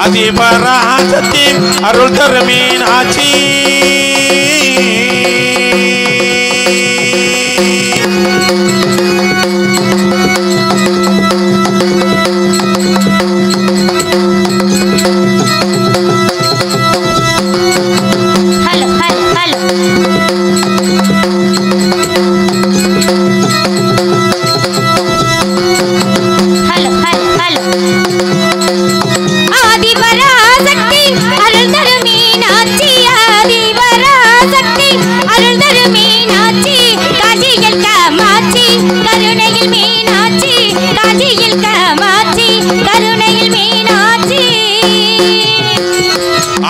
அதிபராசக்தி அருள் தரும் மீனாட்சி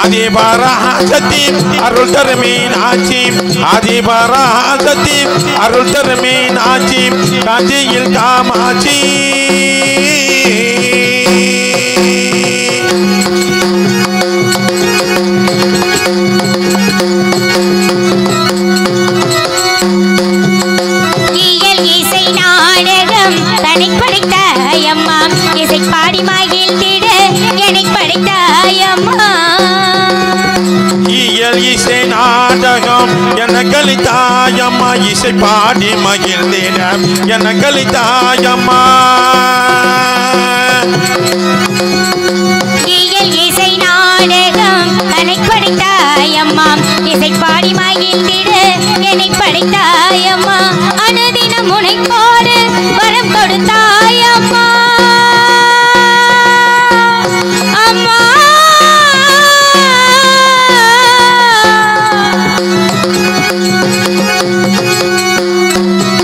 அதிபராசக்தி அருள் தரும் மீனாட்சி அதிபராசக்தி அருள் தரும் மீனாட்சி காஞ்சியில் காமாட்சி இசை நாடகம் தனி படைத்தாயம்மா இசை பாடி மகிழ்ந்திட என்னை படைத்தாயம்மா இசை நாடகம் என கலிதாயம்மா இசை பாடி மகிழ்ந்திட என கலிதாயம்மா இசை நாடகம் தனி படைத்தாயம்மா இசை பாடி மகிழ்ந்திட என்னை படைத்தாயம்மா அனுதினம் உனைப்போடு வரம் கொடுத்தாயம்மா அம்மா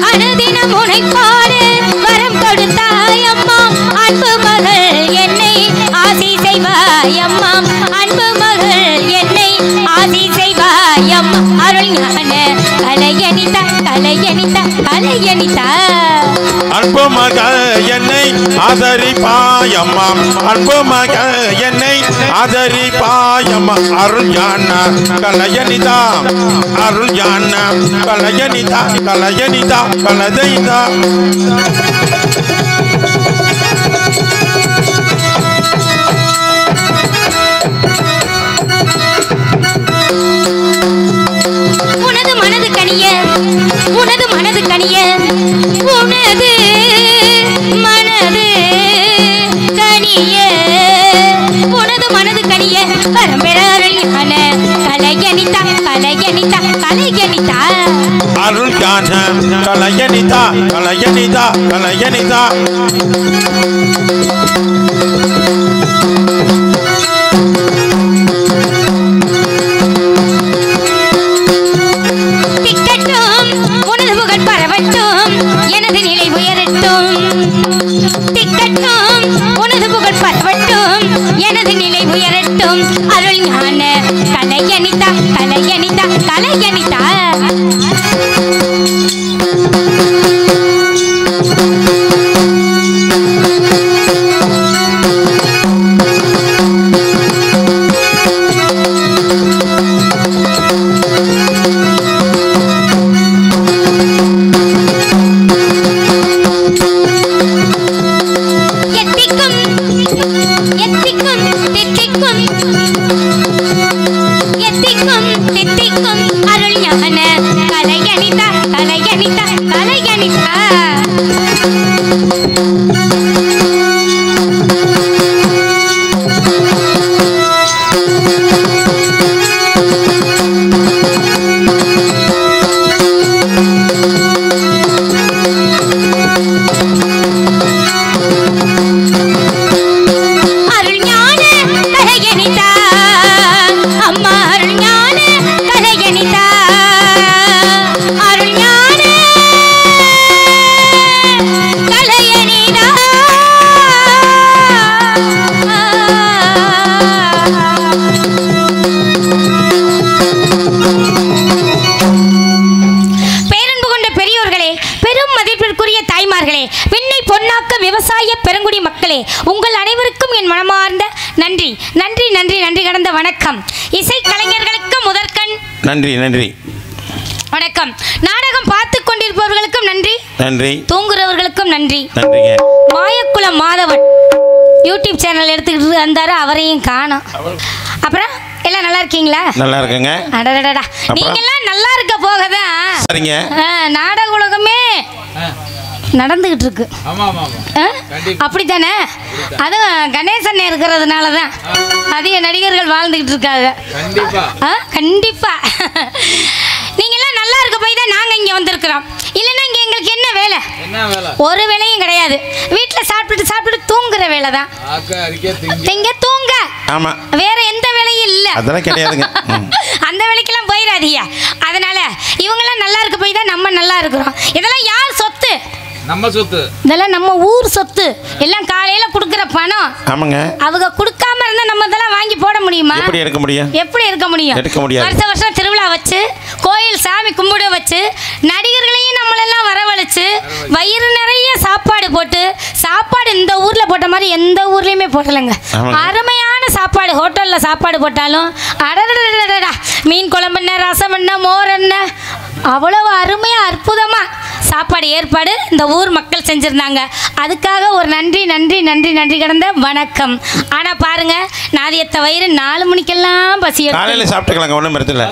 அனுதினம் உனைப்போடு வரம் கொடுத்தாயம்மா அன்பு மகள் என்னை ஆசி செய்வாயம்மா அன்பு மகள் என்னை ஆசி செய்வாயம்மா அருள் ஞான கலையனித கலையனித கலையனித அன்பு மகள் என்னை ஆதரிப்பாயம்மா அன்பு மகள் என்னை ஆதரிப்பாயம்மா அருள் ஞான கலையனிதா அருள் ஞான கலையனிதா கலையனிதா கலதைதா உனது மனது கனிய உனது மனது கனிய உனது மனது கனிய உனது மனது கனிய பரம்பெற அருள் ஞான கலையனிதா கலையனிதா கலையனிதா அருள் ஞான கலையனிதா கலையனிதா கலையனிதா உனது புகழ் பரவட்டும் எனது நிலை உயரட்டும் திக்கட்டும் உனது புகழ் பரவட்டும் எனது நிலை உயரட்டும் அருள் ஞான கலையனிதா கலையனிதா கலையனிதா அருள் ஞான கலையனிதா கலையனிதா கலையனிதா அருள் ஞான கலையனிதா அம்மா அருள் ஞான கலையனிதா அருள் ஞான கலையனிதா பேரன்பு கொண்ட பெரியோர்களே பெரும் மதிப்பிற்குரிய தாய்மார்களே விண்ணை பொன்னாக்க விவசாய பெருங்குடி மக்களே உங்கள் அனைவருக்கும் என் மனமார்ந்த நன்றி நன்றி நன்றி நன்றி கடந்த வணக்கம் இசை கலைஞர்களுக்கு முதற்கண் நன்றி நன்றி வணக்கம் நாடகம் பார்த்து கொண்டிருப்பவர்களுக்கும் நன்றி நன்றி தூங்குறவர்களுக்கும் நன்றி நன்றிங்க மாயக்குளம் மாதவன் யூடியூப் யூடியூப் சேனல் எடுத்துக்கிட்டு வந்தாரு, அவரையும் காணோம். அப்புறம் எல்லாம் நல்லா இருக்கீங்களா? நல்லா இருக்குங்க. அடடடா, நீங்கெல்லாம் நல்லா இருக்க போகதான் சரிங்க நாடக உலகமே நடந்துகிட்டு இருக்கு. அப்படித்தானே? அதுவும் கணேசன் இருக்கிறதுனால தான் அதிக நடிகர்கள் வாழ்ந்துகிட்டு இருக்காங்க. கண்டிப்பா நீங்கெல்லாம் நல்லா இருக்க போய் தான் நாங்கள் இங்கே வந்திருக்கிறோம். இல்லைன்னா இங்கே எங்களுக்கு என்ன வேலை? ஒரு வேலையும் கிடையாது. வீட்டில் சாப்பிட்டு தூங்குற வேலை தான். இங்க தூங்க, வேற எந்த வேலையும் இல்லை. அதெல்லாம் கிடையாதுங்க. அந்த வேலைக்கெல்லாம் போயிடாதீங்க. அதனால இவங்கெல்லாம் நல்லா இருக்க போய் தான் நம்ம நல்லா இருக்கிறோம். இதெல்லாம் யார் சொத்து? நம்ம சொத்து. இதெல்லாம் நம்ம ஊர் சொத்து. எல்லாம் காலையில குடுக்குற பணம். ஆமாங்க. அவங்க கொடுக்காம இருந்தா நம்ம இதெல்லாம் வாங்கி போட முடியுமா? எப்படி இருக்க முடியும்? எப்படி இருக்க முடியும்? எடுக்க முடியாது. வருஷம் திருவிழா வச்சு, கோயில் சாமி கும்பிட வச்சு, நடிகர்களையும் நம்மளெல்லாம் வரவழைச்சு, வயிறு நிறைய சாப்பாடு போட்டு, சாப்பாடு இந்த ஊர்ல போட்ட மாதிரி எந்த ஊர்லயுமே போடலைங்க. அருமையான சாப்பாடு. ஹோட்டல்ல சாப்பாடு போட்டாலும் அடடடடடா, மீன் குழம்பு என்ன, ரசம் என்ன, மோர் என்ன, அவ்வளவு அருமையா அற்புதமா சாப்பாடு ஏற்பாடு இந்த ஊர் மக்கள் செஞ்சிருந்தாங்க. அதுக்காக ஒரு நன்றி நன்றி நன்றி நன்றி கடந்த வணக்கம். ஆனா பாருங்க, நாதியத்த வயிறு 4 மணிக்கெல்லாம் பசி. காலையில சாப்பிட்டுக்கலாங்க, ஒண்ணும் பிரச்சனை இல்ல.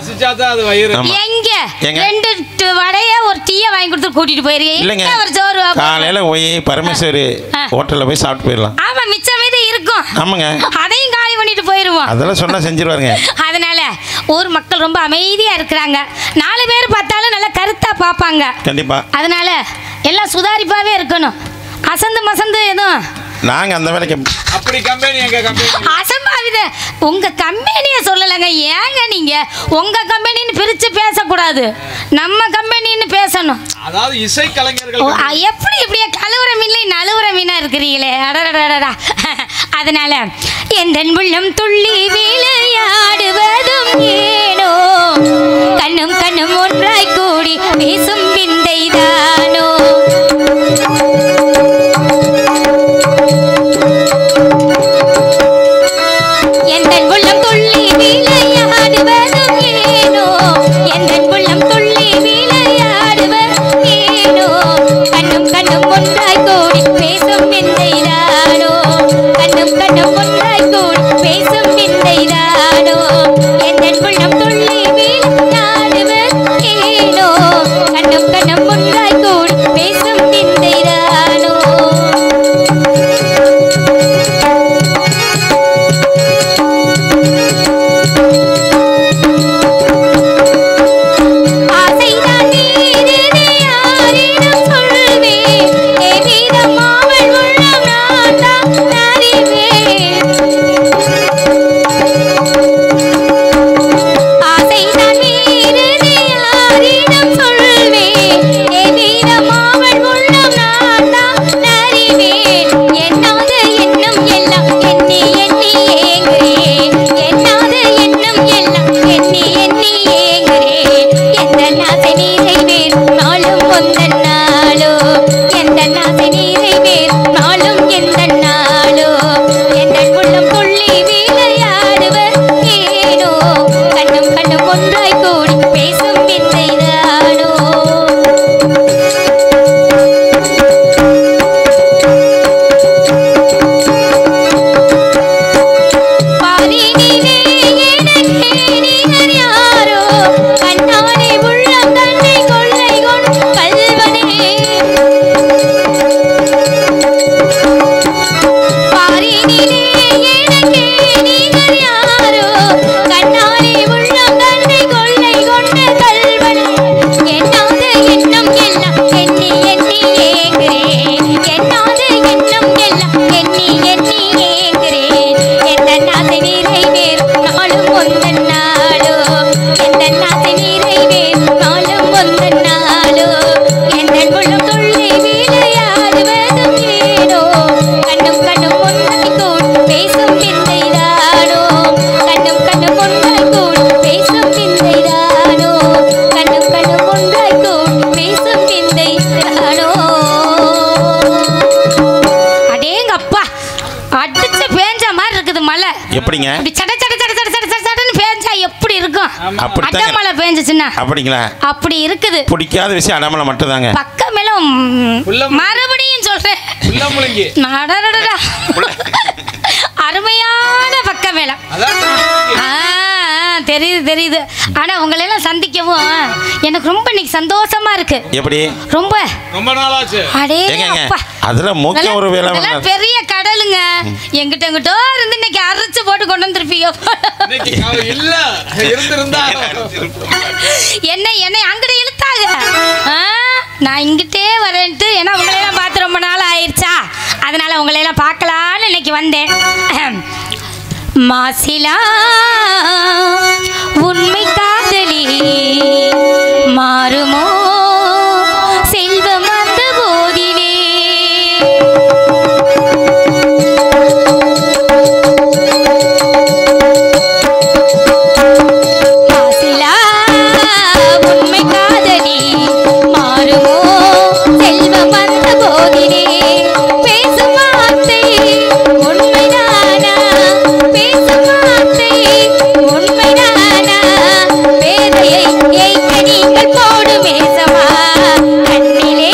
எங்க 2 வடைய ஒரு டீயை வாங்கி கொடுத்து கூட்டிட்டு போயிருக்கீங்க. ஒரு சோறு காலையில போய் பரமேஸ்வரி ஹோட்டல்ல போய் சாப்பிட்டு போயிடலாம். ஆமா, மிச்சம் மீது இருக்கும். ஆமாங்க, அதையும் காலி பண்ணிட்டு போயிருவோம். அதெல்லாம் சொன்னா செஞ்சிருவாங்க. அதனால ஊர் மக்கள் ரொம்ப அமைதியா இருக்கிறாங்க. 4 பேர் பார்த்தாலும் நல்லா கருத்தா பார்ப்பாங்க. கண்டிப்பா. அதனால எல்லாம் சுதாரிப்பாவே இருக்கணும். அசந்து மசந்து எதுவும் நாங்க அந்த வேலைக்கு அப்படி கம்பெனி எங்க கம்பெனி அசம்பாவித உங்க கம்பெனியை சொல்லலைங்க. ஏங்க நீங்க உங்க கம்பெனின்னு பிரிச்சு பேசக்கூடாது, நம்ம கம்பெனின்னு பேசணும். அதாவது இசை கலைஞர்கள் எப்படி இப்படியே கழுவுற மீன்ல நழுவுற மீனா இருக்கிறீங்களே, அடடடடா. அதனால எந்த உள்ளம் துள்ளி விளையாடுவதும் ஏனோ, கண்ணும் கண்ணும் ஒன்றாய் கூடி பேசும் விந்தை தானோ. எந்த உள்ளம் துள்ளி விளையாடுவதும் ஏனோ, எந்த உள்ளம் துள்ளி விளையாடுவதும் ஏனோ, கண்ணும் கண்ணும் ஒன்றாய் கூடி பேசும் விந்தை தானோ, கண்ணும் கண்ணும் ஒன்றாய் கூடி பேசும் விந்தை தானோ. எந்த உள்ளம் துள்ளி விளையாடுவதும் ஏனோ, கண்ணும் கண்ணும் ஒன்றாய் கூடி பேசும் விந்தை தானோ. ஆசைதான் நீரிது யாரிடம் சொல்வேன், எவ்விதம் அவள் உள்ளம் நான் தான் அறிவேன். ஆசைதான் நீரிது யாரிடம் சொல்வேன், எவ்விதம் அவள் உள்ளம் நான் தான் அறிவேன். என்னாது என்னும் எல்லாம் எண்ணி எண்ணி ஏங்குறேன், என்னாது என்னும் எல்லாம் எண்ணி எண்ணி ஏங்குறேன். எந்த நாசை நிறைவேறும் நாளும் உந்தன் நாளோ, எந்த நாசை நிறைவேறும் நாளும் எந்த நாளோ. எந்த உள்ளம் துள்ளி விளையாடுவர் ஏனோ, கண்ணும் கண்ணும் ஒன்றாய் கூடி பேசும் விந்தை தானோ. பாரினிலே எனக்கே நிகர் யாரோ, கண்ணாலே உள்ளம் தன்னை கொள்ளை கொண்டு கல்வனே. பாரினிலே எனக்கே நிகர் யாரோ, கண்ணாலே உள்ளம் தன்னை கொள்ளை கொண்டு கல்வனே. என்னாது எண்ணம் எல்லாம் எண்ணி எண்ணி ஏங்குறேன், என்னாது எண்ணம் எல்லாம் எண்ணி எண்ணி ஏங்குறேன். எந்த நாசை நிறைவேறும் நாளும் உந்தன் நாளோ, எந்த நாசை நிறைவேறும் நாளும் உந்தன் நாளோ. எந்த உள்ளம் துள்ளி விளையாடுவதும் ஏனோ, கண்ணும் கண்ணும் ஒன்றாய் கூடி பேசும் விந்தை தானோ, கண்ணும் கண்ணும் ஒன்றாய் கூடி பேசும் விந்தை தானோ, கண்ணும் கண்ணும் ஒன்றாய் கூடி பேசும் விந்தை தானோ. அடேங்கப்பா, அடிச்சு பேஞ்ச மாதிரி இருக்குது மழை. எப்படிங்க? இப்படி சட சட சட சட சட சட சடன்னு பேஞ்சா எப்படி இருக்கும்? அப்படித்தாங்க. அடமழை பேஞ்சுச்சுன்னா அப்படிங்களா? அப்படி இருக்குது. பிடிக்காத விஷயம் அடமலை மட்டும் தாங்க. பக்கமேல மறுபடியும் சொல்றேன். முள்ளமுழுங்கி நடடடடா. அருமையான பக்க மேளம். தெரியுது. ஆனா உங்களை எல்லாம் சந்திக்கவும் எனக்கு ரொம்ப இன்னைக்கு சந்தோஷமா இருக்கு. எப்படி? ரொம்ப நாளாச்சு. அடே அப்பா, அதுல முக்கிய ஒரு வேலை பெரிய கடலுங்க. எங்கிட்டோ இருந்து இன்னைக்கு அரைச்சு போட்டு கொண்டு வந்திருப்பீங்க. இல்ல இருந்திருந்தா என்ன அங்கிட்ட இழுத்தாங்க. நான் இங்கிட்டே வரேன்ட்டு, ஏன்னா உங்களையெல்லாம் பார்த்து ரொம்ப நாள் ஆயிடுச்சா, அதனால உங்களையெல்லாம் பார்க்கலான்னு இன்னைக்கு வந்தேன். மாசிலா உண்மை காதலி மாறுமோ செல்வம் வந்த போதிலே. மாசிலா உண்மை காதலி மாறுமோ செல்வம் வந்த போதிலே. பேசும் வார்த்தை உண்மைதானா, பேசும் வார்த்தை உண்மைதானா, பேதையை ஏய்க்க நீங்கள் போடு மேசமா. கண்ணிலே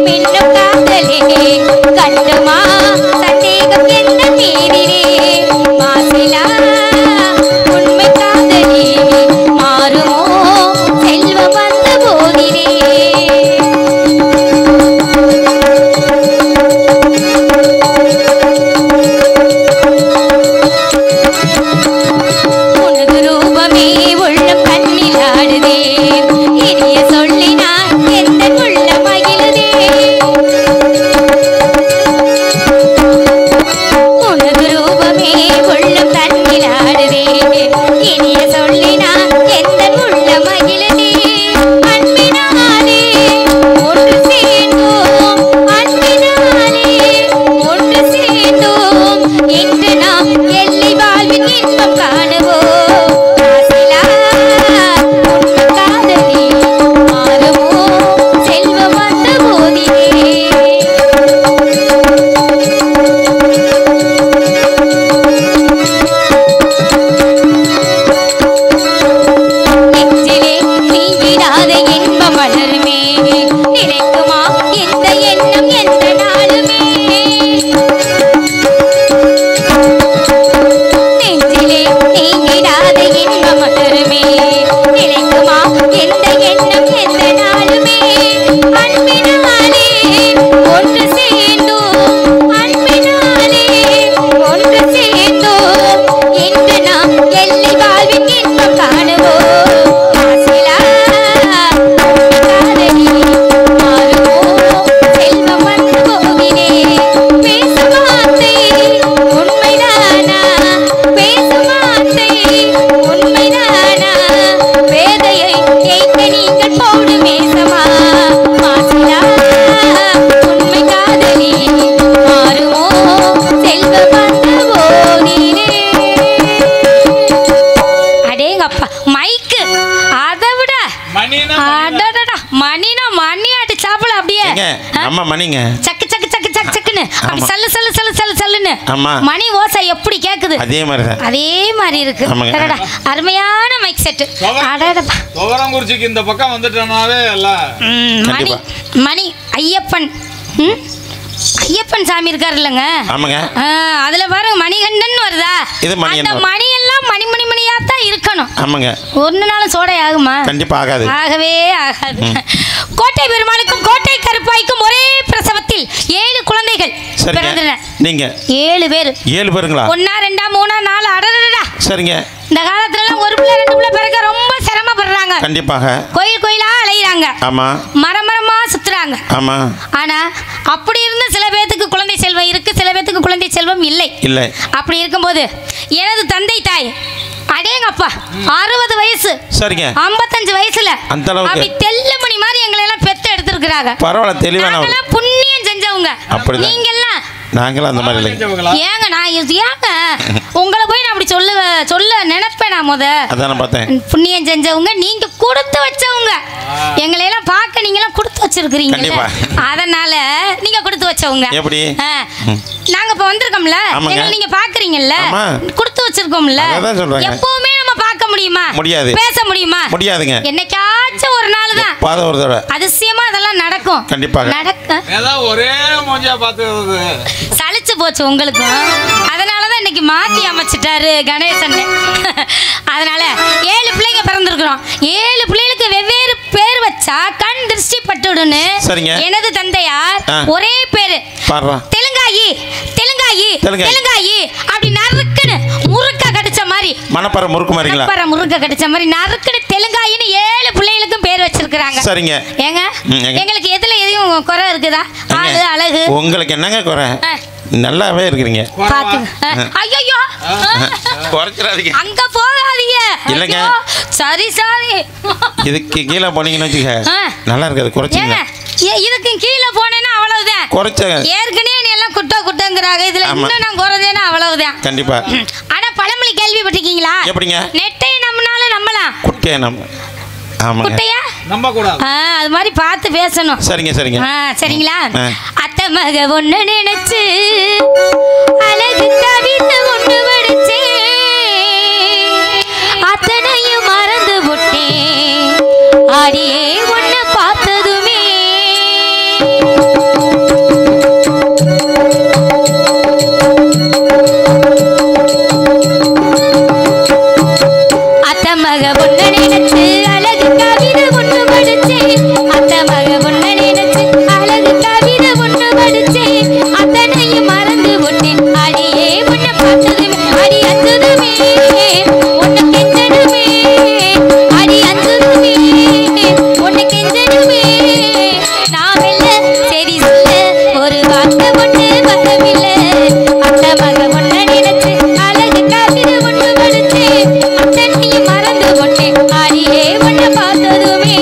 மின்னும் காதலே கண்டுமா சந்தேகம் எந்த மீதிலே. மாசிலா உண்மை காதலி மாறுமோ செல்வம் வந்த போதிலே. உனது ரூபமே உள்ளம் கண்ணில் ஆடுதே, இனிய சொல்லினான் எந்த உள்ள மகிழுதே. உனது ரூபமே உள்ளம் கண்ணில் ஆடுதே, இனிய சொல்லினான் எந்த உள்ள மகிழுதே. அன்பினாலே ஒன்று சேர்ந்தோம், அன்பினாலே ஒன்று சேர்ந்தோம், இன்று நாம் எல்லை வாழ்வின் இன்பம் காணுவோம். மாசிலா உண்மை காதலி மாறுமோ செல்வம் வந்த போதிலே. நெஞ்சிலே நீங்கிடாத இன்பம் மலருமே, நிலைக்குமா இந்த எண்ணம் எந்த நாளுமே. நெஞ்சிலே நீங்கிடாத இன்பம் மலருமே, நிலைக்குமா இந்த எண்ணம் எந்த நாளுமே. அன்பினாலே ஒன்று சேர்ந்தோம், அன்பினாலே ஒன்று சேர்ந்தோம், இன்று நாம் எல்லை வாழ்வின் இன்பம் காணுவோம். மாசிலா காதலி மாறுமோ செல்வம் வந்த போதிலே. பேசும் வார்த்தை உண்மைதானா, பேசும் வார்த்தை உண்மைதானா, பேதையை ஏய்க்க நீங்கள் போடு மேசமா. மாசிலா உண்மை காதலி மாறுமோ செல்வம் வந்த போதிலே. அடேங்கப்பா, மைக்கு அதை விட மணினா மணி அடிச்சாப்புல அப்படியே அம்மா மணிங்க சக்கு சக்கு சக்கு சக்கு சக்குன்னு அப்படி சல்லு சல்லு சல்லு சல்லு சல்லுன்னு மணி ஓசை எப்படி கேக்குது அதே மாதிரி இருக்கு. அடடா, அருமையான மைக் செட். அடடா, துவரங்குறிச்சிக்கு இந்த பக்கம் வந்துட்டனாவே எல்லாம் மணி மணி ஐயப்பன் ஐயப்பன் சாமி இருக்காரு இல்லங்க, அதுல பாருங்க மணிகண்டன் வருதா. அந்த மணி எல்லாம் மணி மணி மணியா தான் இருக்கணும். ஒரு நாளும் சோடை ஆகுமா? கண்டிப்பா ஆகாது, ஆகவே ஆகாது. கோட்டை பெருமாளுக்கும் கோட்டை கருப்பாய்க்கும் ஒரே பிரசவத்தில் 7 குழந்தைகள் பிறந்தன. நீங்க 7 பேர். 7 பேருங்களா? 1 2 3 4 அடடடா. சரிங்க. இந்த காலத்துல எல்லாம் ஒரு பிள்ளை 2 பிள்ளை பிறக்க ரொம்ப சிரமப்படுறாங்க. கண்டிப்பாக. கோயில் கோயிலா அலையறாங்க. ஆமா. மரமரமா சுத்துறாங்க. ஆமா. ஆனா அப்படி இருந்த சில பேத்துக்கு குழந்தை செல்வம் இருக்கு, சில பேத்துக்கு குழந்தை செல்வம் இல்லை. அப்படி இருக்கும்போது எனது தந்தை தாய் அடேங்கப்பா 60 வயசு, சரிங்க, 55 வயசுல அப்படி தெல்லமணி மாதிரி எங்களை எல்லாம் பெத்து எடுத்துருக்காங்க. பரவாயில்ல, தெளிவான புண்ணியம் செஞ்சவங்க. நீங்க எல்லாம் நாங்களும் அந்த மாதிரி இல்லை. ஏங்க நான் ஏங்க உங்களை போய் நான் அப்படி சொல்ல நினைப்பேன். நான் அதான் பார்த்தேன். புண்ணியம் செஞ்சவங்க, நீங்க கொடுத்து வச்சவங்க. எங்களை எல்லாம் பார்க்க நீங்க எல்லாம் கொடுத்து வச்சிருக்கீங்க, அதனால நீங்க கொடுத்து வச்சவங்க. எப்படி? நாங்க இப்ப வந்திருக்கோம்ல, எங்களை நீங்க பாக்குறீங்கல்ல, கொடுத்து வச்சிருக்கோம்ல. எப்பவுமே நம்ம பார்க்க முடியுமா? முடியாது. பேச முடியுமா? முடியாதுங்க. என்னைக்காச்சும் ஒரு நாள் தான் அதிசயமா அதெல்லாம் நடக்கும். கண்டிப்பா நடக்கும். ஒரே மூஞ்சா பார்த்து சலிச்சு போச்சு உங்களுக்கு, அதனால இன்னைக்கு மாத்தி அமைச்சிட்டாரு கணேசன். அதனால 7 பிள்ளைங்க பிறந்திருக்கிறோம். 7 பிள்ளைகளுக்கு வெவ்வேறு பேர் வச்சா கண் திருஷ்டி பட்டுடுன்னு எனது தந்தையார் ஒரே பேரு தெலுங்காயி தெலுங்காயி தெலுங்காயி அப்படி நறுக்குன்னு முறுக்க கடிச்ச மாதிரி மணப்பற முறுக்கு மாதிரிங்களா? மணப்பற முறுக்க கடிச்ச மாதிரி நறுக்குன்னு தெலுங்காயின்னு 7 பிள்ளைகளுக்கும் பேர் வச்சிருக்காங்க. சரிங்க. ஏங்க எங்களுக்கு எதுல எதையும் குறை இருக்குதா? ஆளு அழகு உங்களுக்கு என்னங்க குறை? நல்லாவே இருக்கிறீங்க. ஐயோ குறைச்சிடாதீங்க, அங்க போகாதீங்க. இல்லங்க சரி சரி, இதுக்கு கீழே போனீங்கன்னு வச்சுக்க நல்லா இருக்காது. குறைச்சிங்க. இதுக்கு கீழே போனேன்னா அவ்வளவுதான். குறைச்ச ஏற்கனவே நீ எல்லாம் குட்டங்கிறாங்க, இதுல இன்னும் நான் குறைஞ்சேன்னா அவ்வளவுதான். கண்டிப்பா. ஆனா பழமொழி கேள்விப்பட்டிருக்கீங்களா? எப்படிங்க? நெட்டை நம்பினாலும் நம்பலாம், குட்டையை குட்டையா நம்ப கூடாது. அது மாதிரி பார்த்து பேசணும். சரிங்க சரிங்க. சரிங்களா? அத்தை மக ஒண்ணு நினைச்சு அழகு கவிதை ஒண்ணு படிச்சே அத்தனையும் மறந்து விட்டேன் அடியே ஒண்ணு பார்த்ததுமே. அத்தை மக ஒண்ணு நினைச்சு அழகு கவிதை ஒண்ணு படிச்சே அத்தை மக ஒண்ணு நினைச்சு அழகு கவிதை ஒண்ணு படிச்சே அத்தனையும் மறந்து விட்டேன் அடியே ஒண்ணு பார்த்ததுமே அடி அந்ததுமே ஒண்ணு கெஞ்சனுமே அடி அந்ததுமே ஒண்ணு கெஞ்சனுமே. நான் மெல்ல சரி சொல்ல ஒரு வார்த்தை ஒண்ணு வரவில்லை. அத்தை மக ஒண்ணு நினைச்சு அழகு கவிதை ஒண்ணு படிச்சே அத்தனையும் மறந்து விட்டேன் அடியே ஒண்ணு பார்த்ததுமே.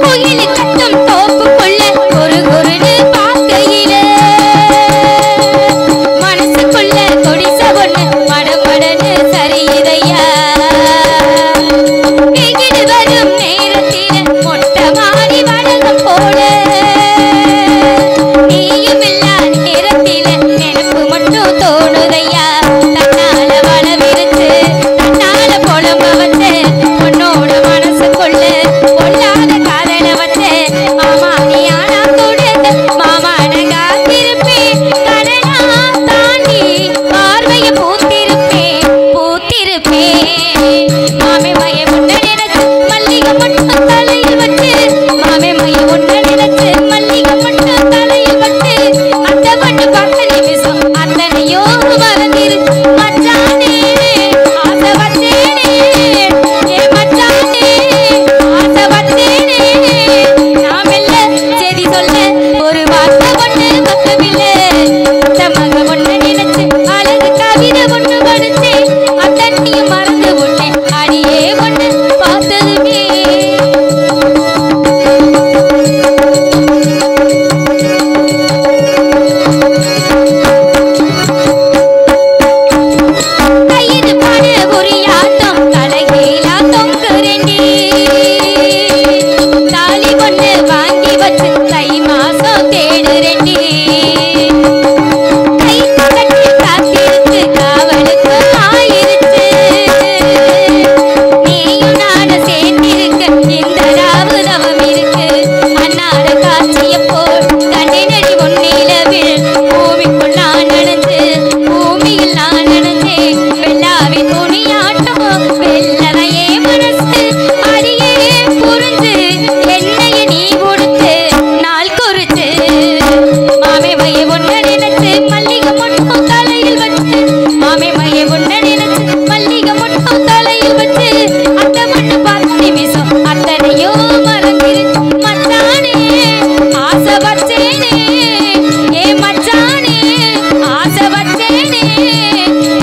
கோயில் கட்டும் தோப்புக்குள்ள ஒரு குருடு பார்க்கையில மனசுக்குள்ள கொடிச ஒண்ணு மடமடன்னு சரியுதையா. வெயில் வரும் நேரத்தில மொட்டை மாடி வழங்கும் போல நீயும் இல்லா நேரத்தில நினைப்பு மட்டும் தோணுதையா. தன்னால வளவிருச்சு தன்னால புலம்ப வச்சு உன்னோட மனசுக்குள்ள பொல்லாத காதல வச்சு மாமா நீ ஆனா கொடுங்க மாமா காத்திருப்பேன் கடனா தாண்டி பார்வைய பூத்திருப்பேன் மாமே மைய முன்ன நினைச்சு மல்லிகை மட்டும் தலையில் வச்சு மாமே மைய முன்ன நினைச்சு மல்லிகை மட்டும் தலையில் வச்சு அந்த மண்ணு பார்த்த நிமிஷம் அத்தனையோ மறந்திருச்சு மச்சானே ஆசை வச்சேனே ஏ மச்சானே ஆசை வச்சேனே. நான் மெல்ல சரி சொல்ல ஒரு வார்த்தை ஒண்ணு வரவில்லை. அத்தை மக ஒண்ணு நினைச்சு அழகு கவிதை ஒண்ணு படிச்சே அத்தனையும் மறந்து விட்டேன் அடியே ஒண்ணு பார்த்ததுமே. கயிறு பாட உரியாட்டம் தலைகீழா தொங்குறேண்டி தாலி ஒண்ணு வாங்கி வச்சு தை மாசம் தேடுறேண்டி. கைத்து கட்டி காத்திருக்கு காவலுக்கு ஆயிருச்சு நீயும் நானும் சேர்ந்திருக்க இந்த ராவு தவம் இருக்கு. அன்னாட காட்சிய போல் கண்ணினடி ஒன்னிலவில் பூமிக்குள் நான் நனைஞ்சு பூமியில் நான் நனைஞ்சேன் வெள்ளாவி துணியாட்டம் வெள்ளவையே மனசு அடியே புரிஞ்சு என்னைய நீ கொடுத்து நாள் குறிச்சு மாமே மைய ஒண்ணு நினைச்சு மல்லிகை மட்டும் தலையில் வச்சு மாமே மைய ஒண்ணு நினைச்சு மல்லிகை மட்டும் தலையில் வச்சு அந்த மண்ணு பார்த்த நிமிஷம் அத்தனையோ மறந்திருச்சு மச்சானே ஆசை வச்சேனே ஏ மச்சானே ஆசை வச்சேனே.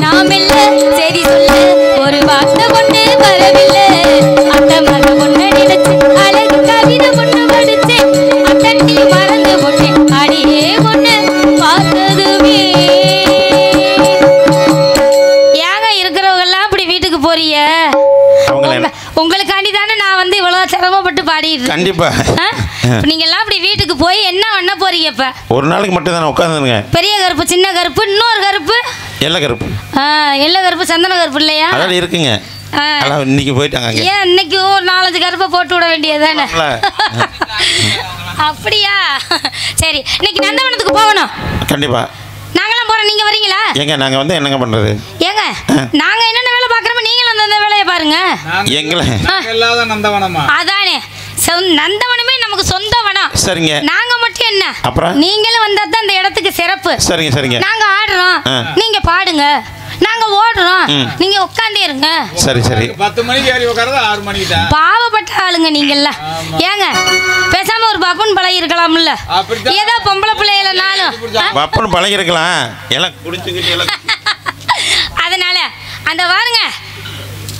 நான் மெல்ல சரி சொல்ல ஒரு வார்த்தை ஒண்ணு வரவில்லை. அத்தை மக ஒண்ணு நினைச்சு அழகு கவிதை ஒண்ணு படிச்சேன் அத்தனையும் மறந்து விட்டேன் அடியே ஒண்ணு பார்த்ததுமே. ஏங்க இருக்கிறவங்க எல்லாம் இப்படி வீட்டுக்கு போறீங்க? உங்களுக்காண்டி தானே நான் வந்து இவ்வளவு சிரமப்பட்டு பாடிட்டு. கண்டிப்பா. நீங்க எல்லாம் இப்படி வீட்டுக்கு போய் என்ன பண்ண போறீங்க? இப்ப ஒரு நாளைக்கு மட்டும் தானே உட்காந்துருங்க. பெரிய கருப்பு சின்ன கருப்பு இன்னொரு கருப்பு எல்லை கருப்பு. எல்லை கருப்பு சந்தன கருப்பு இல்லையா? அதெல்லாம் இருக்குங்க. அதான் இன்னைக்கு போயிட்டாங்க அங்கே. ஏன் இன்னைக்கு ஒரு 4-5 கருப்பை போட்டு விட வேண்டியதுதானே? அப்படியா? சரி, இன்னைக்கு நந்தவனத்துக்கு போகணும். கண்டிப்பா நாங்களாம் போறோம், நீங்க வரீங்களா? ஏங்க நாங்கள் வந்து என்னங்க பண்ணுறது? ஏங்க நாங்க என்னென்ன வேலை பார்க்குறோமோ நீங்களும் அந்த வேலையை பாருங்க. எங்களை இல்லாத நந்தவனமா? அதானே, நந்தவனமே நமக்கு சொந்த வனம். சரிங்க. நாங்க மட்டும் என்ன, அப்புறம் நீங்களும் வந்தா தான் அந்த இடத்துக்கு சிறப்பு. சரிங்க சரிங்க. நாங்க ஆடுறோம், நீங்க பாடுங்க. நாங்க ஓடுறோம், நீங்க உட்காந்தே இருங்க. சரி சரி. 10 மணிக்கு ஏறி உட்காரது 6 மணிக்கு தான். பாவப்பட்ட ஆளுங்க நீங்கல்ல. ஏங்க பேசாம ஒரு பப்புன் பழகி இருக்கலாம்ல? ஏதோ பொம்பளை பிள்ளைகளனாலும் பப்புன்னு பழகி இருக்கலாம். எல்லாம் குடிச்சுக்கிட்டு எல்லாம். அதனால அந்த பாருங்க,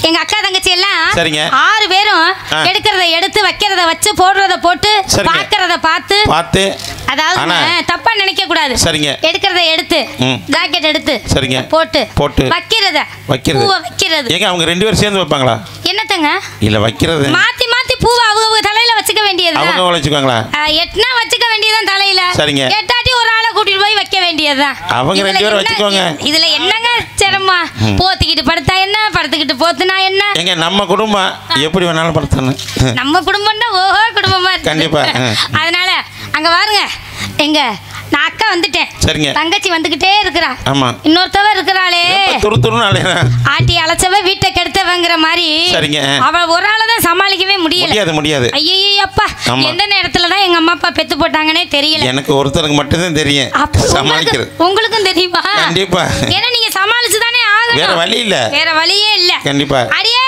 எங்க அக்கா தங்கச்சி எல்லாம் சரிங்க 6 பேரும் எடுக்கிறத எடுத்து, வைக்கிறத வச்சு, போடுறத போட்டு, பார்க்கறத பார்த்து, அதாவது தப்பா நினைக்க கூடாது. சரிங்க. எடுக்கிறத எடுத்து, ஜாக்கெட் எடுத்து, சரிங்க போட்டு வைக்கிறது. பூவை வைக்கிறது. ஏங்க அவங்க 2 பேரும் சேர்ந்து வைப்பாங்களா? என்னத்தங்க இல்ல வைக்கிறது மாத்தி மாத்தி பூவை அவங்க தலையில வச்சுக்க வேண்டியது. அவங்க வச்சுக்குவாங்களா? எட்னா வச்சுக்க வேண்டியதுதான் தலையில. சரிங்க. எட்டாட்டி ஒரு ஆளை கூட்டிட்டு போய் வைக்க வேண்டியதுதான். அவங்க 2 பேரும் வச்சுக்குவாங்க. இதுல என்னங்க சிரமமா? போத்திக்கிட்டு படுத்தா என்ன, படுத்துக்கிட்டு போத்துனா என்ன? எங்க நம்ம குடும்பம் எப்படி வேணாலும் படுத்தணும். நம்ம குடும்பம்னா ஓஹோ குடும்பமா இருக்கு. கண்டிப்பா. அதனால அங்க பாருங்க, எங்க நான் அக்கா வந்துட்டேன். சரிங்க. தங்கச்சி வந்துகிட்டே இருக்கிறா. ஆமா. இன்னொருத்தவ இருக்கிறாளே, துருதுருன்னு அலையறா. ஆட்டி அழைச்சவ வீட்டை கெடுத்தவங்கிற மாதிரி. சரிங்க. அவ ஒரு ஆளை தான் சமாளிக்கவே முடியாது. ஐயோ அப்பா, எந்த நேரத்துல தான் எங்க அம்மா அப்பா பெத்து போட்டாங்கன்னே தெரியல. எனக்கு ஒருத்தருக்கு மட்டும் தான் தெரியும் சமாளிக்கிறது. உங்களுக்கும் தெரியுமா? கண்டிப்பா. ஏன்னா நீங்க சமாளிச்சு தானே ஆகணும். வேற வழி இல்ல. வேற வழியே இல்ல. கண்டிப்பா. அடியே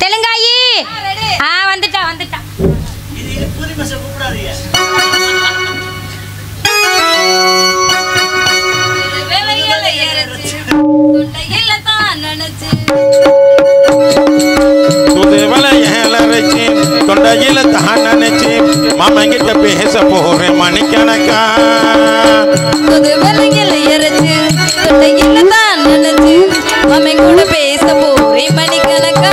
தெலுங்காயி வந்துட்டா. இது பூரி மச கூப்பிடாதீங்க. தொண்டையில தான் நினைச்சு மாமங்கிட்ட பேச போறேன் மணிக்கணக்கா. கூட பேச போறேன் மணிக்கணக்கா.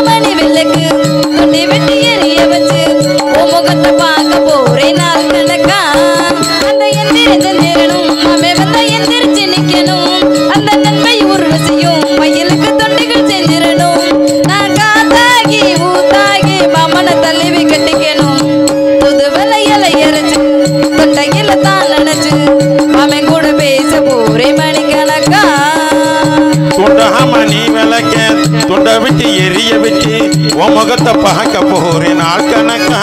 மணி வெள்ளக்கு தொண்டை வெட்டி எறிய வச்சு முகத்தை பார்க்க போறேன் நாள் கணக்கா. அந்த எந்திரிச்சு நிறணும், மாமே வந்தா எந்திரிச்சு நிக்கணும். அந்த நன்மை உருவசையும் மயிலுக்கு தொண்டைகள் செஞ்சிடணும். நான் காத்தாகி ஊத்தாகி மாமனை தள்ளிவி கட்டிக்கணும். புது வலையில இறைச்சு தொண்டையில தான் நினைச்சு மாமே கூட பேச போறேன் மணிக்கணக்கா. துண்டகாம நீ விளக்க துண்டை விட்டு எரிய விட்டு உன் முகத்தை பார்க்க போறேன் நாள் கணக்கா.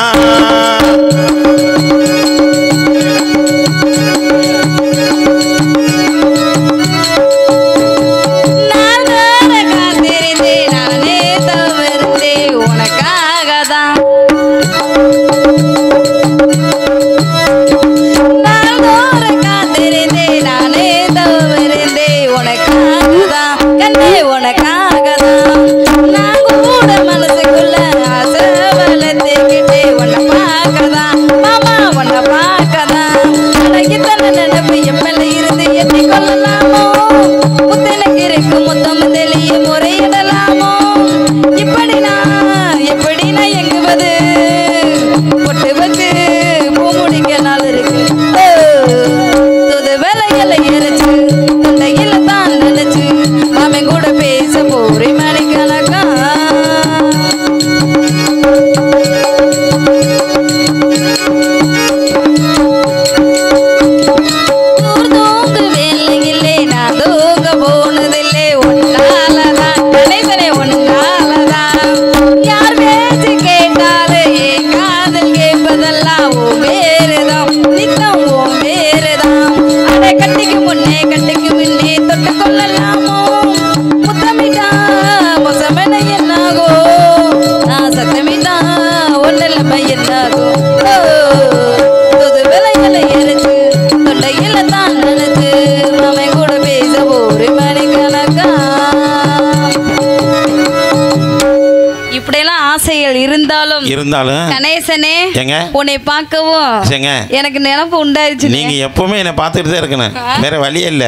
இருந்தாலும் கணேசனே ஏங்க உன்னை பார்க்கவும் ஏங்க எனக்கு நினைப்பு உண்டாயிருச்சு. நீங்க எப்பவுமே என்ன பார்த்துட்டு தான் இருக்கணும், வேற வழியே இல்ல.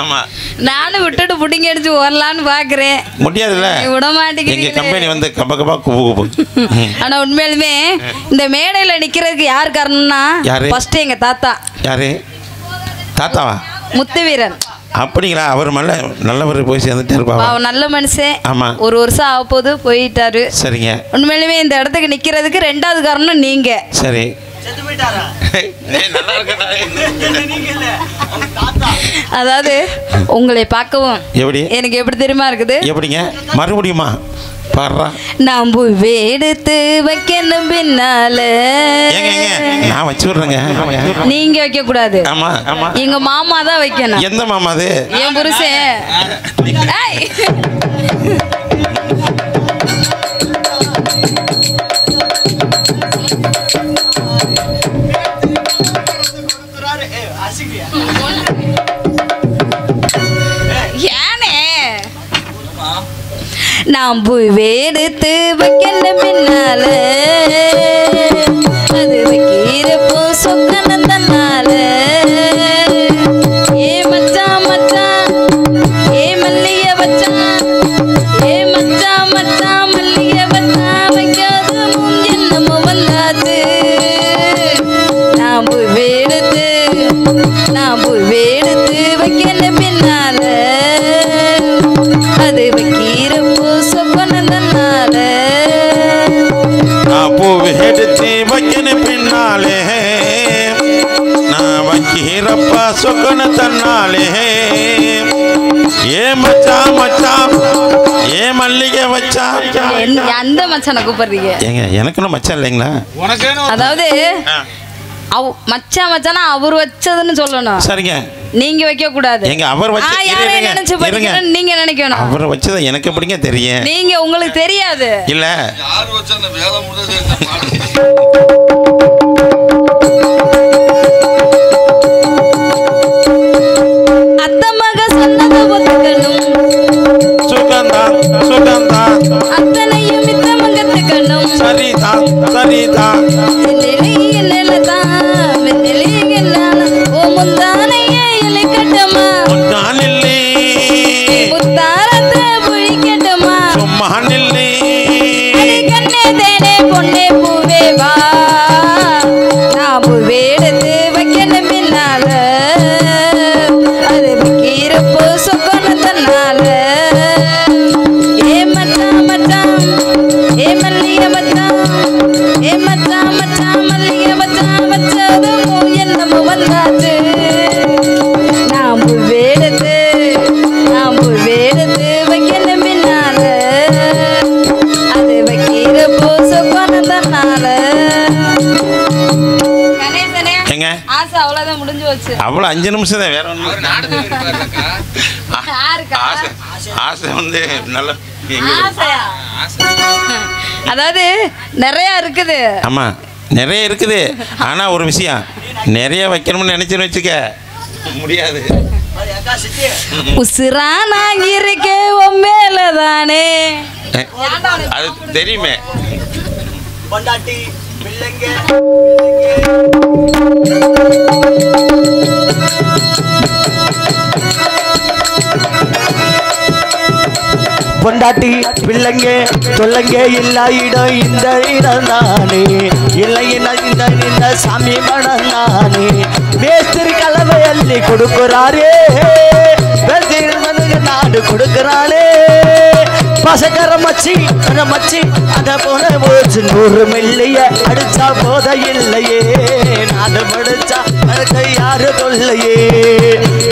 ஆமா, நானும் விட்டுட்டு புடிங்க அடிச்சு வரலான்னு பாக்குறேன். முடியாதுல்ல, விட மாட்டேங்குது. எங்க கம்பெனி வந்து கப கபா குபு குபு. ஆனா உண்மையிலுமே இந்த மேடையில நிக்கிறதுக்கு யார் காரணம்னா, ஃபர்ஸ்ட் எங்க தாத்தா. யாரு தாத்தாவா? முத்துவீரன். அப்படிங்களா? அவர் மேல நல்லவர் போய் சேர்ந்துட்டாரு பாவம். அவன் நல்ல மனுஷன். ஆமா. ஒரு வருஷம் ஆக போது போயிட்டாரு. சரிங்க. உண்மையிலுமே இந்த இடத்துக்கு நிக்கிறதுக்கு 2வது காரணம் நீங்க. சரி. செத்து போயிட்டாரா? நல்லா இருக்கா? நீங்க இல்ல, அவங்க தாத்தா. அதாவது உங்களை பார்க்கவும் எப்படி எனக்கு எப்படி தெரியுமா இருக்குது? எப்படிங்க மறுபடியுமா பாடுறா? நான் பூவே எடுத்து வைக்கணும் பின்னால. நான் வச்சு விடுறேங்க. நீங்க வைக்க கூடாது. ஆமா ஆமா. எங்க மாமா தான் வைக்கணும். எந்த மாமா அது? என் புருஷன். ஏய். நான் பூவேடுத்து வைக்கணும் பின்னால, அது வைக்கிறப்போ சொக்கன தன்னால. ஏ மச்சான் மச்சான், ஏ மல்லிகை வச்சான், ஏ மச்சான் மச்சான் மல்லிகை வச்சான், வைக்காத முன் என்னமோ வந்தாது. நான் பூவேடுத்து வைக்கணும் பின்னால, அது வைக்கிறப்போ எடுத்து வைக்கணு பின்னாலே, நான் வைக்கிறப்பா சொக்கன தன்னாலே. ஏ மச்சா மச்சா, ஏ மல்லிகை வச்சா. அந்த மச்சான கூப்பிடுறீங்க? ஏங்க எனக்குன்னு மச்சான் இல்லைங்களா? அதாவது மச்சான் மச்சானா அவர் வச்சதுன்னு சொல்லணும். சரிங்க. நீங்க வைக்க கூடாது. எங்க அவர் வச்ச நீங்க நினைக்கணும். அவர் வச்சதை எனக்கு எப்படிங்க தெரியும்? நீங்க உங்களுக்கு தெரியாது இல்ல. யார் வச்ச அந்த வேலை முடிஞ்சது? அத்த மக சொன்னதை ஒத்துக்கணும், சுகந்தான் சுகந்தான் அத்தனையும் மித்த மகத்துக்கணும். சரிதான் சரிதான். அவ்வளோ 5 நிமிஷம் தான். வேற ஒன்றும் ஆசை வந்து நல்ல. அதாவது நிறைய இருக்குது. ஆமா நிறைய இருக்குது. ஆனா ஒரு விஷயம், நிறைய வைக்கணும்னு நினைச்சுன்னு வச்சுக்க முடியாது. உசுரா நான் இருக்கேன் உன் மேலதானே. அது தெரியுமே. பொண்டாட்டி பிள்ளைங்க பொண்டாட்டி பிள்ளைங்க சொல்லுங்க இல்ல இடம் இந்த இடம் நானே இல்லை இந்த சாமி மனம் நானே. மேஸ்திரி கலவை அள்ளி கொடுக்குறாரே, நாடு கொடுக்குறாளே. பசங்கர மச்சி அத போன போச்சு 100 மில்லிய அடிச்சா போத இல்லையே. நாடு முடிச்சா அதுக்கு யாரு தொல்லையே.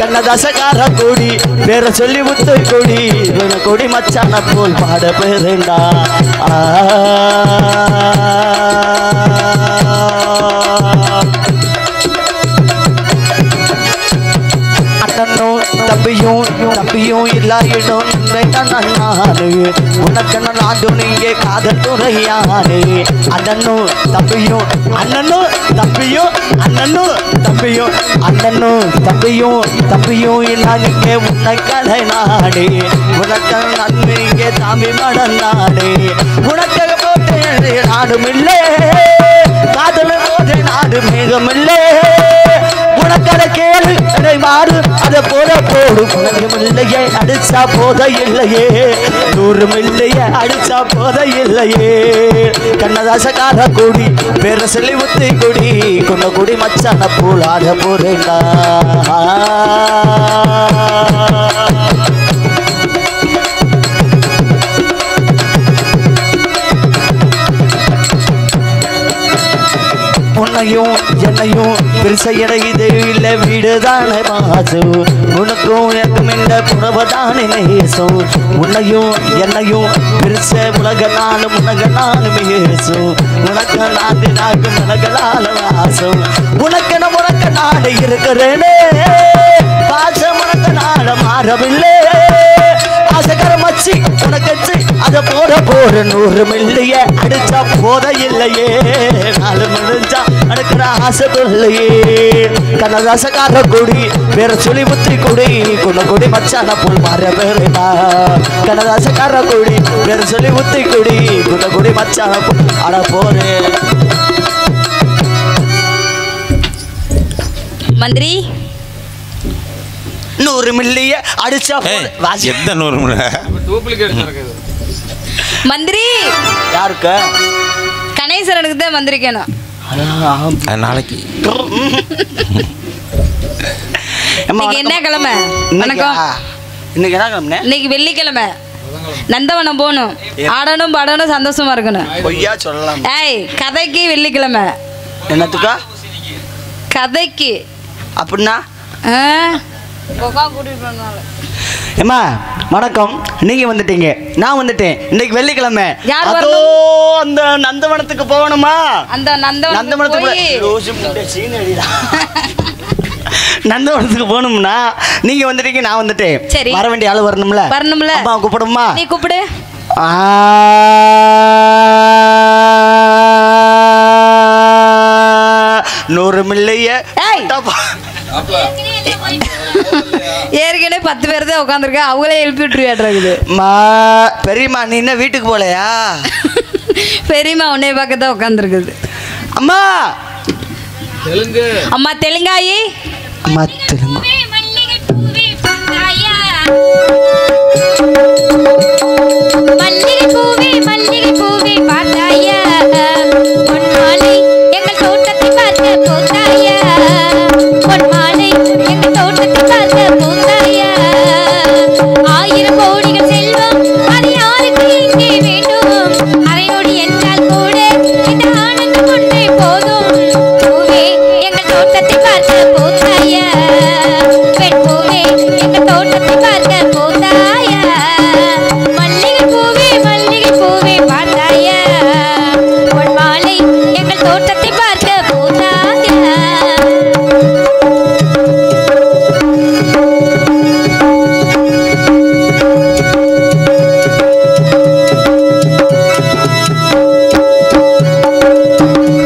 கண்ணதாசகார கொடி வேற சொல்லி முத்து கொடி கொடி மச்சான போல் பாட பேருண்டா. அண்ணனும் தம்பியும் இல்லாயிடும் நானு உனக்கு நாடு நீங்க காதல் துறையானே. அண்ணனும் தம்பியும் இல்லா நீங்க உன்னை கலை நாடே. உனக்கு நன்மைங்க தாம்பி மடன் நாடே. உனக்காக போட்டு நாடும் இல்லை, காதல் போது நாடு மேகமில்லை. உனக்கட கேளு மாறு அதை போல போடு. உனக்கு இல்லையே அடிச்சா போத இல்லையே, 100 மில்லையே அடிச்சா போத இல்லையே. கண்ணதாசகார கொடி பேர சொல்லி முத்தி கொடி கொண்ட கொடி மச்சான போலாத போறேண்டா. குடிசையடை இது இல்ல வீடுதானே வாசம் உனக்கும் எனக்கும் இந்த புறவதானே நேசம் உன்னையும் என்னையும் பிரிச்ச உலக நானும் மேசும் உனக்கு நாட்டு நாக்கும் உலகலால வாசம் உனக்கென உனக்கு நாடு இருக்கிறேனே பாசம் உனக்கு நாட மாறவில்லை ஆசைக்கர மச்சி உனக்கு அத போற 100 மில்லிய அடிச்சா போத இல்லையே 4 முடிஞ்சா அடுக்கிற ஆசை கொள்ளையே கண்ணதாசக்கார கொடி வேற சொல்லி முத்தி கொடி குடி மச்சான போல் மாற பேருடா கண்ணதாசக்கார கொடி வேற சொல்லி முத்தி கொடி குடி மச்சான போல் அட போறேன் மந்திரி 100 மில்லிய அடிச்சா எந்த 100 மில்லிய டூப்ளிகேட் இருக்குது மந்திரி யாருக்கு கணேசரனுக்கு தான் மந்திரிக்கணும் நாளைக்கு இன்னைக்கு என்ன கிழமை வணக்கம் இன்னைக்கு என்ன கிழமை இன்னைக்கு வெள்ளிக்கிழமை நந்தவனம் போகணும் ஆடணும் பாடணும் சந்தோஷமா இருக்கணும் பொய்யா சொல்லலாம் ஏய் கதைக்கு வெள்ளிக்கிழமை என்னத்துக்கா கதைக்கு அப்படின்னா கூட்டிட்டு ஏம்மா வணக்கம் நீங்க வந்துட்டீங்க நான் வந்துட்டேன் இன்னைக்கு வெள்ளிக்கிழமை யார் அதோ அந்த நந்தவனத்துக்கு போகணுமா அந்த நந்தவனத்துக்கு போகணும்னா நீங்க வந்துட்டீங்க நான் வந்துட்டேன் சரி வர வேண்டிய ஆளு வரணும்ல அம்மா கூப்பிடுமா நீ கூப்பிடு 100 மில்லிய ஏற்கனவே 10 பேர் தான் உட்காந்துருக்க அவங்களே எழுப்பி விட்டுருவாடுறது பெரியம்மா நீ என்ன வீட்டுக்கு போலையா பெரியம்மா உன்னைய பார்க்க தான் உட்காந்துருக்குது அம்மா தெலுங்கு அம்மா தெலுங்காயி அம்மா தெலுங்கு மல்லிகை பூவே மல்லிகை பூவே பார்த்தாயா பொன்மாலை எங்கள் தோட்டத்தை பார்க்க போத்தாயா பொன்மாலை எங்கள் தோட்டத்தை பார்க்க போத்தாயா 1000 கோடிகள் செல்வம் அது யாருக்கு இங்கே வேண்டும் அரைநொடி என்றால் கூட இந்த ஆனந்தம் ஒன்றே போதும் பூவே எங்கள் தோட்டத்தை பார்க்க போத்தாயா பெண் பூவே எங்கள் தோட்டத்தை பார்க்க போத்தாயா மல்லிகை பூவே பார்த்தாயா பொன்மாலை எங்கள் தோட்டத்தை பார்க்க போத்தாயா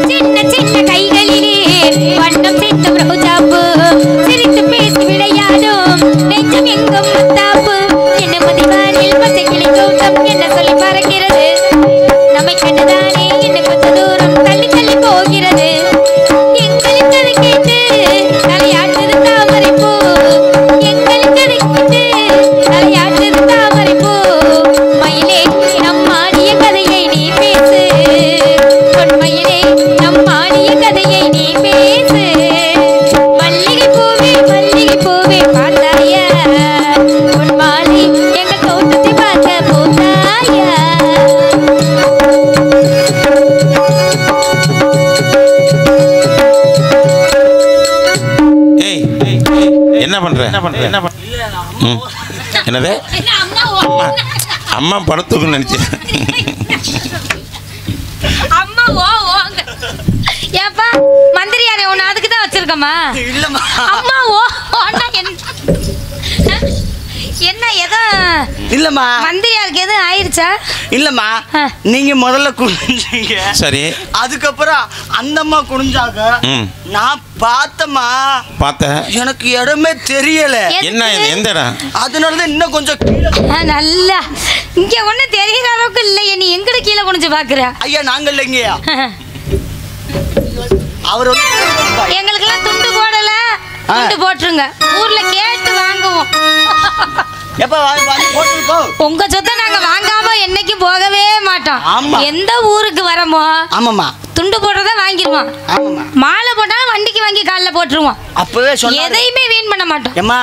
சின்ன சின்ன கைகளிலே வண்ணம் சேர்த்தும் ரோஜாப்பு சிரித்து பேசி விளையாடும் நெஞ்சம் எங்கும் முத்தாப்பு என்ன மதிவானில் பச்சை கிளி தோட்டம் என்ன சொல்லி பறக்கிறது நம்மை கண்டுதானே என்ன கொஞ்ச தூரம் தள்ளி தள்ளி போகிறது எங்களுக்கு அதை கேட்டு தலையாட்டுது தாமரை பூ எங்களுக்கு அதை கேட்டு தலையாட்டுது தாமரை பூ மயிலே நம் ஆடிய கதையை நீ பேசு பொன்மயிலே நம் ஆடிய கதையை நீ பேசு மல்லிகை பூவே பார்த்தாயா பொன்மாலை எங்கள் தோட்டத்தை பார்க்க போத்தாயா ஏய் என்ன பண்ற என்னது அம்மா படத்துக்குன்னு நினைச்சேன் அம்மா ஓங்க ஏப்பா மந்திரியாரே உன்னை அதுக்கு தான் வச்சிருக்கமா இல்லம்மா அம்மா ஓன்னா என்ன ஏதோ இல்லம்மா மந்திரியாருக்கு எதுவும் ஆயிருச்சா இல்லம்மா நீங்க முதல்ல குனிஞ்சீங்க சரி அதுக்கப்புறம் அந்த அம்மா குனிஞ்சாங்க நான் பார்த்தம்மா பார்த்தேன் எனக்கு இடமே தெரியல என்ன எந்த இடம் அதனாலதான் இன்னும் கொஞ்சம் நல்லா இங்க ஒண்ணும் தெரியற அளவுக்கு இல்லையே நீ எங்கட கீழே குனிஞ்சு பாக்குற ஐயா நாங்க இல்லைங்கய்யா அவர் எங்களுக்கெல்லாம் துண்டு போடல துண்டு போட்டுருங்க ஊர்ல கேட்டு வாங்குவோம் எப்ப போட்டு போ உங்க சொத்தை நாங்க வாங்காம என்னைக்கு போகவே மாட்டோம் ஆமா. எந்த ஊருக்கு வரமோ ஆமாம்மா துண்டு போடுறத வாங்கிடுவோம் ஆமாம்மா மாலை போட்டாலும் வண்டிக்கு வாங்கி காலில் போட்டுருவோம் அப்பவே சொன்ன எதையுமே வீண் பண்ண மாட்டோம் ஏம்மா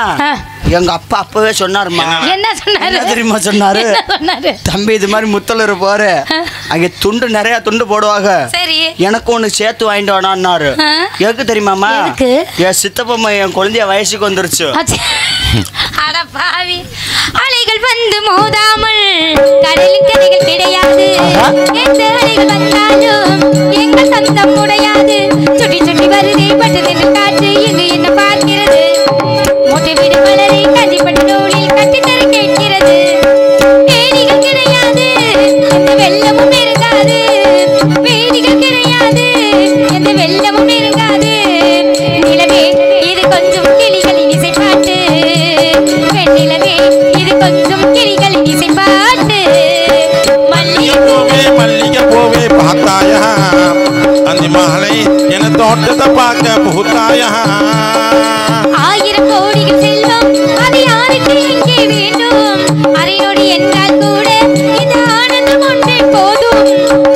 எங்க அப்பா அப்பவே சொன்னாருமா. என்ன சொன்னாரு? என்ன தெரியுமா சொன்னாரு? என்ன சொன்னாரு? தம்பி இது மாதிரி முத்தலூர் போற அங்க துண்டு நிறைய துண்டு போடுவாங்க, சரி எனக்கு ஒண்ணு சேர்த்து வாங்கிட்டு வாடான்னாரு. எதுக்கு தெரியுமாமா? எதுக்கு? என் சித்தப்பம்மா என் குழந்தைய வயசுக்கு வந்துருச்சு. அட பாவி, அலைகள் வந்து மோதாமல் கடலின் கரைகள் கிடையாது. எந்த அலைகள் வந்தாலும் எங்கள் சொந்தம் உடையாது. சுட்டி சுட்டி வருதே பட்டதில் காற்று இங்கு என்ன பார்க்கிறது. மொட்டை வீடு மலரை கஞ்சிப்பட்டு நூலில் கட்டித்தர கேட்கிறது. வேடிகள் கிடையாது, எந்த வெள்ளமும் நெருங்காது. வேடிகள் கிடையாது, எந்த வெள்ளமும் நெருங்காது. நிலவே இது கொஞ்சம் கிளிகளின் இசைப்பாட்டு. வெண்ணிலவே இது கொஞ்சம் கிளிகளின் இசைப்பாட்டு. மல்லிகை பூவே பார்த்தாயா, அந்த மாலை என தோட்டத்தை பார்க்க புகுத்தாயா. 1000 கோடிகள் செல்வம் அது யாருக்கு எங்கே வேண்டும். அரை நொடி என்றால் கூட இந்த ஆனந்தம் ஒன்றே போதும்.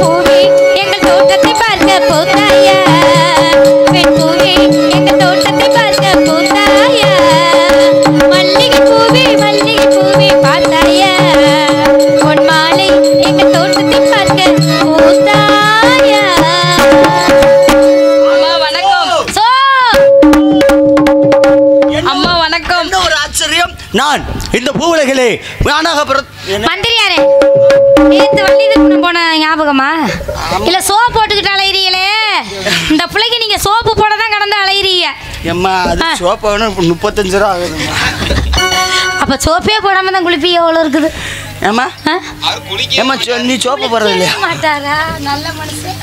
பூவே எங்கள் தோட்டத்தை பார்க்க போத்தாயா. பெண் பூவே எங்கள் தோட்டத்தை பார்க்க போத்தாயா. மல்லிகை பூவே பார்த்தாயா. பொன் மாலை எங்கள் தோட்டத்தை பார்க்க போத்தாயா. அம்மா வணக்கம். சோ அம்மா வணக்கம். என்ன ஒரு ஆச்சரியம்! நான் இந்த பூவுலகிலே நானாக மந்திரியாரே, நேத்து வள்ளி திருமணம் போன ஞாபகமா? இல்ல சோப்பு போட்டுக்கிட்டு அலையிறீங்களே, இந்த பிள்ளைக்கு நீங்க சோப்பு போட தான் கடந்து அலையிறீங்க. எம்மா அது சோப்பு 35 ரூபா ஆகுதும்மா. அப்ப சோப்பே போடாம தான் குளிப்பீங்க எவ்வளவு இருக்குது. ஏம்மா ஏம்மா நீ சோப்பு போடுறது இல்லையா? மாட்டாரா நல்ல மனுஷன்.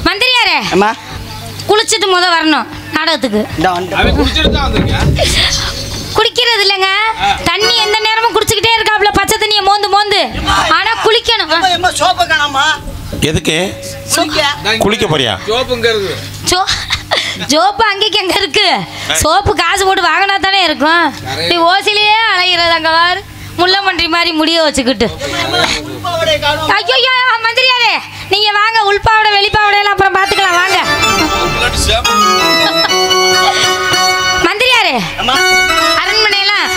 மந்திரியாரே, அம்மா குளிச்சுட்டு முத வரணும் நாடகத்துக்கு. இந்த வந்து அவன் குடிச்சிட்டு தான் வந்திருக்கேன். குடிக்கிறது இல்லைங்க, தண்ணி எந்த நேரமும் குடிச்சுக்கிட்டே இருக்காப்ல, பச்சை தண்ணியை மோந்து. ஆனா குளிக்கணும். எம்மா சோப்பு காணாமா? எதுக்கு குளிக்க போறியா? சோப்புங்கிறது ஜோப்பு அங்கேக்கு எங்க இருக்கு? சோப்பு காசு போட்டு வாங்கினா தானே இருக்கும். நீ ஓசிலேயே அலைகிறது அங்க வாரு, முள்ளமன்றி மாதிரி முடிய வச்சுக்கிட்டு. ஐயோ மந்திரியாரே, நீங்க வாங்க, உள்பாவடை வெளிப்பாவடை எல்லாம் அப்புறம் பாத்துக்கலாம் வாங்க. மந்திரியாரே, அரண்மனையெல்லாம்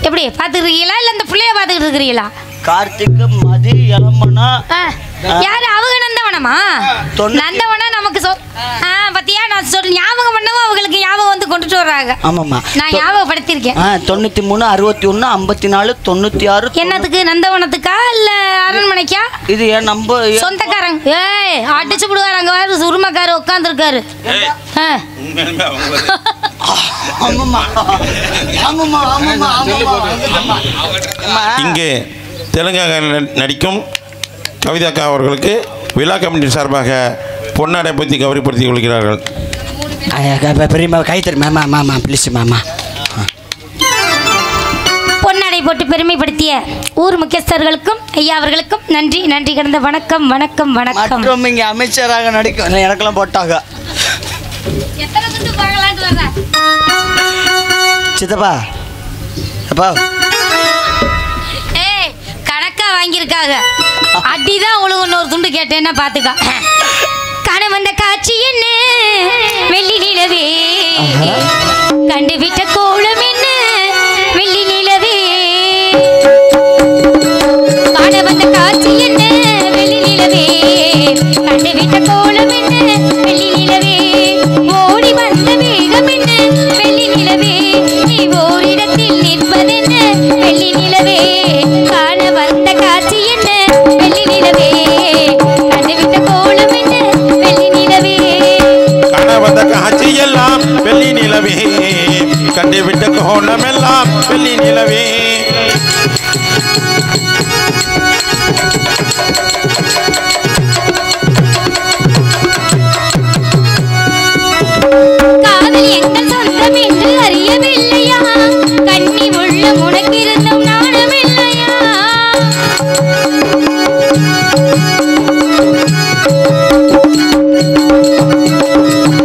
எப்படி பாத்துக்கிட்டு இருக்கீங்களா இல்ல இந்த பிள்ளைய பாத்துக்கிட்டு இருக்கிறீங்களா? கார்த்திக் மதி இளமனா யாரு அவங்க? நந்தவனமா? நந்தவனா நமக்கு பத்தியா நான் சொல்ல ஞாபகம் பண்ணவும் அவங்களுக்கு ஞாபகம் வந்து கொண்டுட்டு வர்றாங்க. ஆமாம்மா நான் ஞாபகப்படுத்திருக்கேன். 93 61 54 96. என்னத்துக்கு? நந்தவனத்துக்கா இல்ல அரண்மனைக்கா? இது ஏன் நம்ம சொந்தக்காரங்க அடிச்சு விடுவாரு. அங்க வேறு உரிமைக்காரு உட்காந்துருக்காரு. இங்கே தெலுங்காக நடிக்கும் கவிதாக்கா அவர்களுக்கு விழா கமிட்டி சார்பாக பொன்னாடை பற்றி கௌரவப்படுத்திக் கொள்கிறார்கள். பெரியம்மா கை தரு மாமா மாமா ப்ளீஸ் மாமா. பொன்னாடை போட்டு பெருமைப்படுத்திய ஊர் முக்கியஸ்தர்களுக்கும் ஐயா அவர்களுக்கும் நன்றி நன்றி கடந்த வணக்கம் வணக்கம் வணக்கம். மற்றும் இங்கே அமைச்சராக நடிக்கும் எனக்கெல்லாம் போட்டாங்க. சித்தப்பா அப்பா கணக்கா வாங்கியிருக்காங்க. அடிதான் உங்களுக்கு இன்னொரு துண்டு கேட்டேன்னா பாத்துக்கா. கணவந்த காட்சி என்ன வெள்ளி நிலவே, கண்டுவிட்ட கோலம் என்ன வெள்ளி நிலவே. கணவந்த காட்சி என்ன வெள்ளி நிலவே, கண்டுவிட்ட கோலம் என்ன வெள்ளி நிலவே. ஓடி வந்த வேகம் என்ன வெள்ளி நிலவே, நீ ஓரிடத்தில் நிற்பதென்ன வெள்ளி நிலவே. காண வந்த காட்சி என்ன வெள்ளி நிலவே, கண்டுவிட்ட கோலம் என்ன வெள்ளி நிலவே. காண வந்த காட்சி எல்லாம் வெள்ளி நிலவே, கண்டுவிட்ட கோலம் எல்லாம் வெள்ளி நிலவே. காதல் எங்கள் சொந்தம் என்று அறியவில்லையா, கண்ணி உள்ள முனக்கிருந்தும் நாணமில்லையா.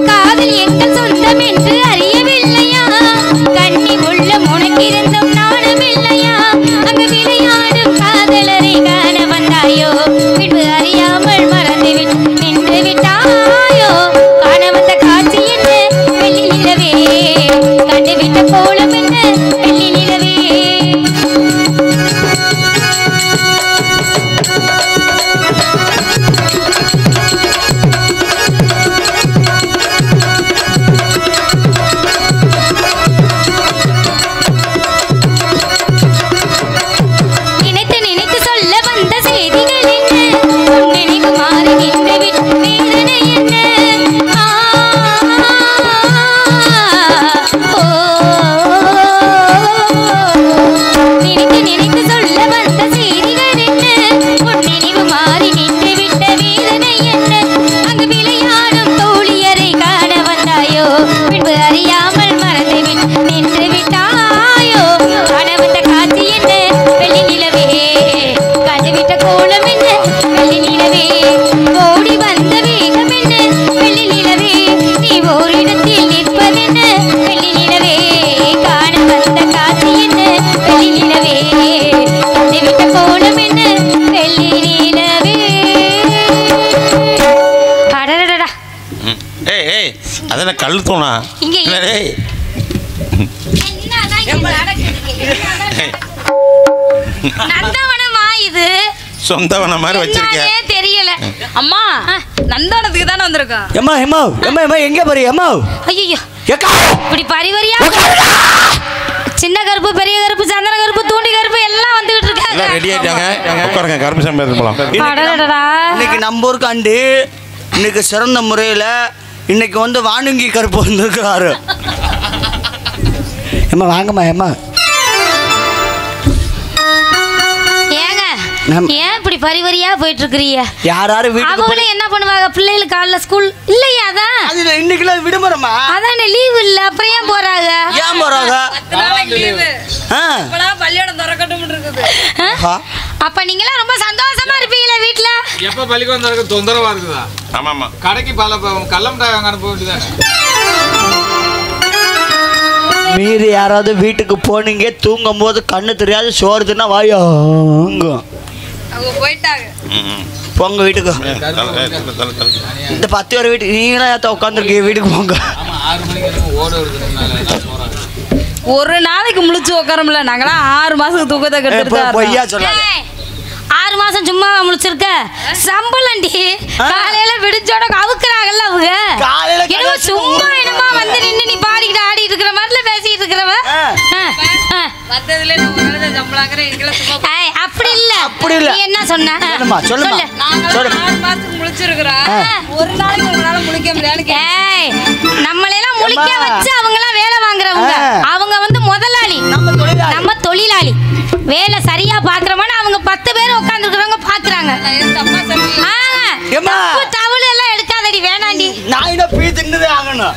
காதல் எங்கள் சொந்தம் என்று அறியவில்லையா, கண்ணி உள்ள முனக்கிருந்தும் நாணமில்லையா. அங்கு பல்லு தூணா இங்க இல்லை, டேய். நந்தவனமா இது? சொந்தவன மாதிரி வச்சிருக்கேன். என்னன்னே தெரியல. அம்மா நந்தவனத்துக்கு தானே வந்திருக்கோம். எம்மா எம்மா எம்மா எம்மா எங்கே போறீ எம்மா? ஐயோ, ஏக்கா இப்படி பரிவரியா சின்ன கருப்பு, பெரிய கருப்பு, சந்திர கருப்பு, தூண்டி கருப்பு எல்லாம் வந்துகிட்டு எல்லாம் இருக்காங்க. ரெடி ஆயிட்டாங்க. உட்காருங்க, கரும்பு சாமி போகலாம். அடடடடா. இன்னைக்கு நம்ம ஊருக்காண்டு இன்னைக்கு சிறந்த முறையில் இன்னைக்கு வந்து வானுங்கி கருப்பு வந்திருக்கிறாரு. எம்மா வாங்கம்மா எம்மா. ஏங்க நம்- ஏன் இப்படி பரிவரியா போயிட்டு இருக்கிறீங்க? யாராரு வீட்டுக்கு அவங்களும் என்ன பண்ணுவாங்க? பிள்ளைகளுக்கு காலைல ஸ்கூல் இல்லையா? அதான் அதுல இன்னைக்குலாம் விடுமுறைமா? அதானே லீவு இல்ல, அப்புறம் ஏன் போறாங்க? ஏன் போறாங்க? 10 நாளைக்கு லீவு. ஆ. இப்பலாம் பள்ளியோடம் திறக்கட்டும் இருக்குது. ஆ? அப்ப நீங்களாம் ரொம்ப சந்தோஷமா இருப்பீங்களா வீட்டுல? எப்ப பள்ளிக்கு வந்தாலும் தொந்தரவா இருக்குதா? ஆமாம்மா. கடைக்கு கள்ளமிட்டாய் வாங்க அனுப்ப வேண்டியதானே? மீறி யாராவது வீட்டுக்கு போனீங்க தூங்கும் போது கண்ணு தெரியாது சோறுதுன்னா வாயோங்கும். அவங்க போயிட்டாங்க. போங்க வீட்டுக்கு. இந்த 10 பேர் வீட்டுக்கு நீங்களும் ஏற்ற உட்காந்துருக்கீங்க, வீட்டுக்கு போங்க. ஆமா, 6 மணிக்கு ஓட வருதுனால போறாங்க. ஒரு நாளைக்கு முழிச்சு உட்காரமில்ல. நாங்களாம் 6 மாசத்துக்கு தூக்கத்தை கெடுத்துட்டு பொய்யா சொல்லாத. ஏய், 6 மாசம் சும்மா முழிச்சிருக்க சம்பளண்டி. காலையில விடிச்சோட அவுக்குறாங்கல்ல அவங்க. காலையில என்னமோ சும்மா என்னமா வந்து நின்று நீ பாடிக்கிட்டு ஆடிட்டு இருக்கிற மாதிரில பேசிட்டு இருக்கிறவ. வந்ததுல நான் ஒரு நாளைக்கு சம்பளாங்கிறேன். எங்கெல்லாம் சும்மா ஏய், அப்படி இல்ல. அப்படி இல்ல. நீ என்ன சொன்ன? சொல்லுமா சொல்லுமா சொல்லு. நாங்களாம் 6 மாசத்துக்கு முழிச்சிருக்கிறோம். ஒரு நாளைக்கு உங்களால முழிக்க முடியாது. ஏய், நம்மளையெல்லாம் முழிக்க ஏம்மா. வச்சு அவங்கெல்லாம் வேலை வாங்குறவங்க. அவங்க வந்து முதலாளி, நம்ம தொழிலாளி. வேலை சரியா பாக்குறோம்னு அவங்க 10 பேர் உட்கார்ந்து இருக்கிறவங்க பாக்குறாங்க. தப்பா சொல்லல. ஏம்மா. தவளை எல்லாம் எடுக்காதடி, வேணாண்டி. நான் என்ன பீ தின்னதே ஆகணும்.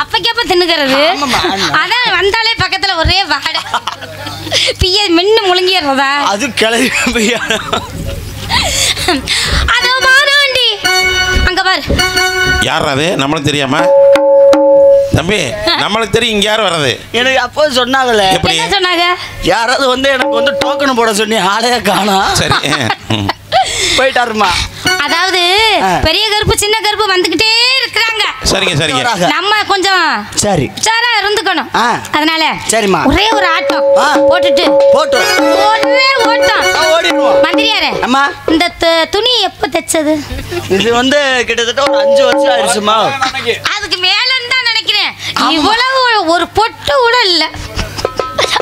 அப்பக்கப்ப தின்னுக்கிறது. ஆமாம்மா, ஆமா. அதான் வந்தாலே பக்கத்துல ஒரே வாடை. பிய மின்னு முழுங்கிடுறதா? அது கிளவி பையா. அதோ மாறாண்டி அங்க பாரு. யார் அது? நம்மளும் தெரியாம தம்பி, நம்மளுக்கு தெரியும். இங்க யார் வர்றது? எனக்கு அப்போ சொன்னாங்களே, எப்படி? என்ன சொன்னாங்க? யாராவது வந்து எனக்கு வந்து டோக்கன் போட சொன்னி ஆளைய காணோம். சரி. போயிட்டாருமா. அதாவது பெரிய கருப்பு சின்ன கருப்பு வந்துகிட்டே இருக்கிறாங்க. சரிங்க சரிங்க. நம்ம கொஞ்சம் சரி உச்சாரா இருந்துக்கணும். ஆ. அதனால சரிம்மா. ஒரே ஒரு ஆட்டம் ஆ. போட்டுட்டு போட்டு ஒரே ஓட்டம் ஓடிடுவோம். மந்திரியாரே, அம்மா இந்த துணி எப்ப தைச்சது? இது வந்து கிட்டத்தட்ட ஒரு 5 வருஷம் ஆயிடுச்சுமா. அதுக்கு மேலன்னு தான் நினைக்கிறேன். இவ்வளவு ஒரு பொட்டு கூட இல்ல,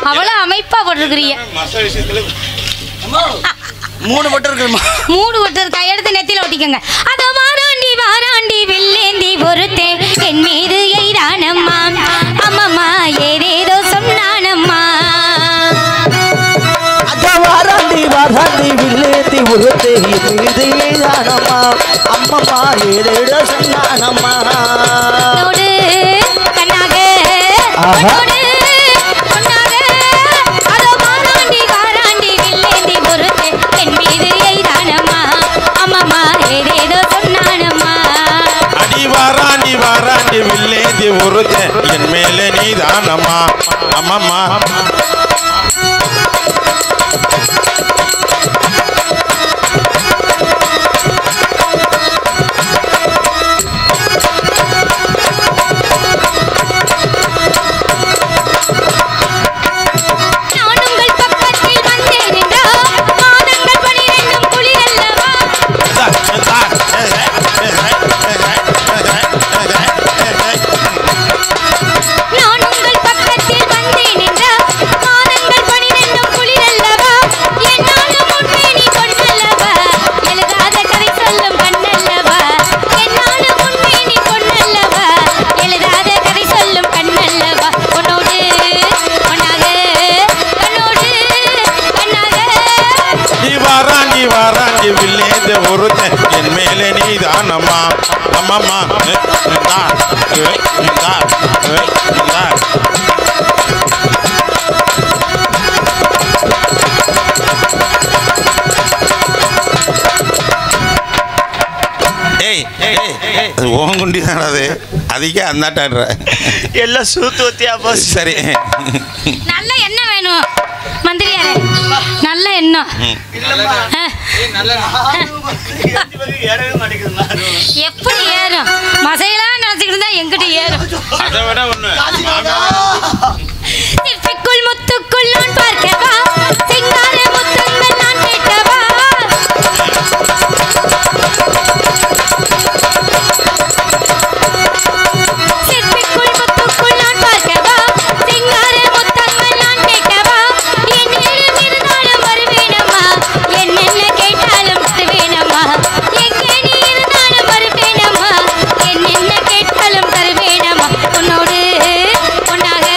அவ்வளவு அமைப்பா போட்டிருக்கிறீங்க. 3 போட்டு இருக்குமா? 3 பொட்டு இருக்கா? எடுத்து நெத்தியில ஒட்டிக்கங்க. அதோ வாராண்டி வாராண்டி வில்லேந்தி பொறுத்தே என் மீது எய்தானம்மா, அம்மம்மா ஏதேதோ சொன்னானம்மா. அத வாராண்டி வாராண்டி வில்லேந்தி உருத்தே மீது ஏதானம்மா, அம்மம்மா ஏதேதோ சொன்னானம்மா. நோடு கண்ணாக ஆஹா. நோடு பொன்னாக. அதோ வாராண்டி வாராண்டி வில்லேந்தி பொறுத்தே என் மீது எய்தானம்மா, அம்மம்மா ஏதேதோ சொன்னானம்மா. அடி வாராண்டி வாராண்டி வில்லேந்தி ஒருத்த என் மேலே நீ தானம்மா, அம்மம்மா. நான் உங்கள் பக்கத்தில் வந்தேன் என்றால் மாதங்கள் 12 குளிரல்லவா? நான் உங்கள் பக்கத்தில் வந்தேன் என்றால் மாதங்கள் 12 குளிரல்லவா? என்னாலும் உண்மை பொன்னல்லவா? எழுதாத கதை சொல்லும் கண்ணல்லவா? என்னாலும் உண்மை பொன்னல்லவா? எழுதாத கதை சொல்லும் கண்ணல்லவா? உன்னோடு ஒன்னாக கண்ணோடு கண்ணாக. நீ வாராண்டி வாராண்டி வில்லேந்தி ஒருத்த என் மேலே நீ தானம்மா, அம்மம்மா. ஏய் அது ஓங்குண்டி தானே அது. அதுக்கே அந்தாட்டாடுற. எல்லாம் சூத்து ஊத்தியா போச்சு. சரி. நல்ல எண்ணெய் வேணும் மந்திரியாரே, நல்ல எண்ணெய். எப்படி ஏறும்? மசையெல்லாம் நினைச்சுக்கிட்டு இருந்தா எங்கிட்ட ஏறும். அதை விட ஒண்ணு சிற்பிக்குள் முத்துக்குள் நான் பார்க்கவா, சிங்கார முத்தங்கள் நான் கேட்கவா. சிற்பிக்குள் முத்துக்குள் நான் பார்க்கவா, சிங்கார முத்தங்கள் நான் கேட்கவா. என்னிடம் இருந்தாலும் வருவேனம்மா, என்னென்ன கேட்டாலும் தருவேனம்மா. எங்கே நீ இருந்தாலும் வருவேனம்மா, என்னென்ன கேட்டாலும் தருவேனம்மா. உன்னோடு பொன்னாக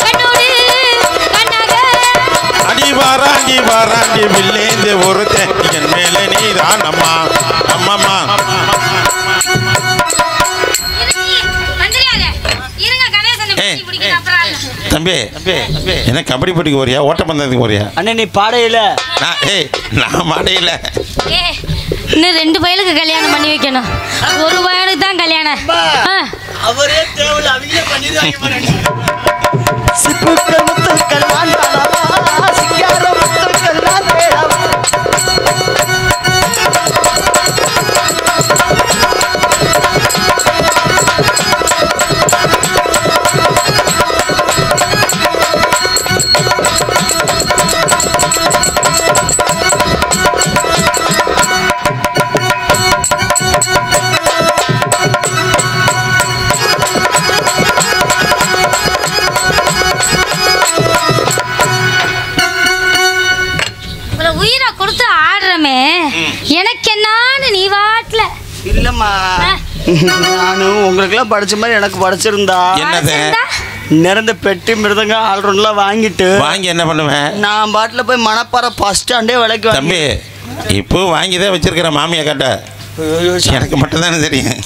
கண்ணோடு கண்ணாக. அடி வாராண்டி வில்லேந்து ஒருத்தன் என் மேல நீ தான் அம்மா அம்மம்மா. தம்பி என்ன கபடி போட்டிக்கு போறியா, ஓட்டப்பந்தயத்துக்கு போறியா? அண்ணே நீ பாடையில நான் மாடையில. இன்னும் 2 வயலுக்கு கல்யாணம் பண்ணி வைக்கணும். ஒரு வயலுக்கு தான் கல்யாணம். அவரே தேவல அவங்களே பண்ணிடுவாங்க. சிப்புக்கள் முத்துக்கள் நான் தானவா, சிங்கார முத்துக்கள் நான் தேடவா. உயிரை கொடுத்து ஆடுறமே, எனக்கு என்னான்னு நீ வாட்ல. இல்லம்மா, நானும் உங்களுக்கெல்லாம் படிச்ச மாதிரி எனக்கு படிச்சிருந்தா என்னது நிறந்த பெட்டி மிருதங்க ஆல்ரவுண்ட்லாம் வாங்கி என்ன பண்ணுவேன்? நான் பாட்டில் போய் மணப்பாறை பஸ் ஸ்டாண்டே விலைக்கு தம்பி இப்போ வாங்கிதான் வச்சிருக்கிற மாமியா கட்ட. எனக்கு மட்டும்தானே தெரியும்.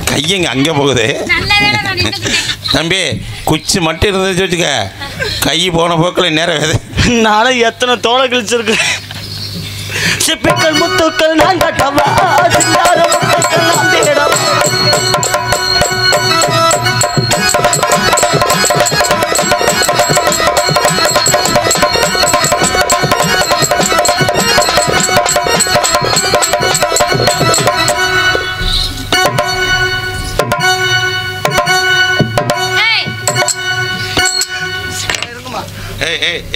கையங்க அங்கே போகுது. தம்பி குச்சி மட்டும் இருந்துச்சு வச்சுக்க, கை போன போக்கில் நேரம் வேது. நாளை எத்தனை தோலை கழிச்சிருக்கு. சிப்பிக்கள் முத்துக்கள் நான் கட்டவா, சிங்கார முத்துக்கள் நான் தேடவா.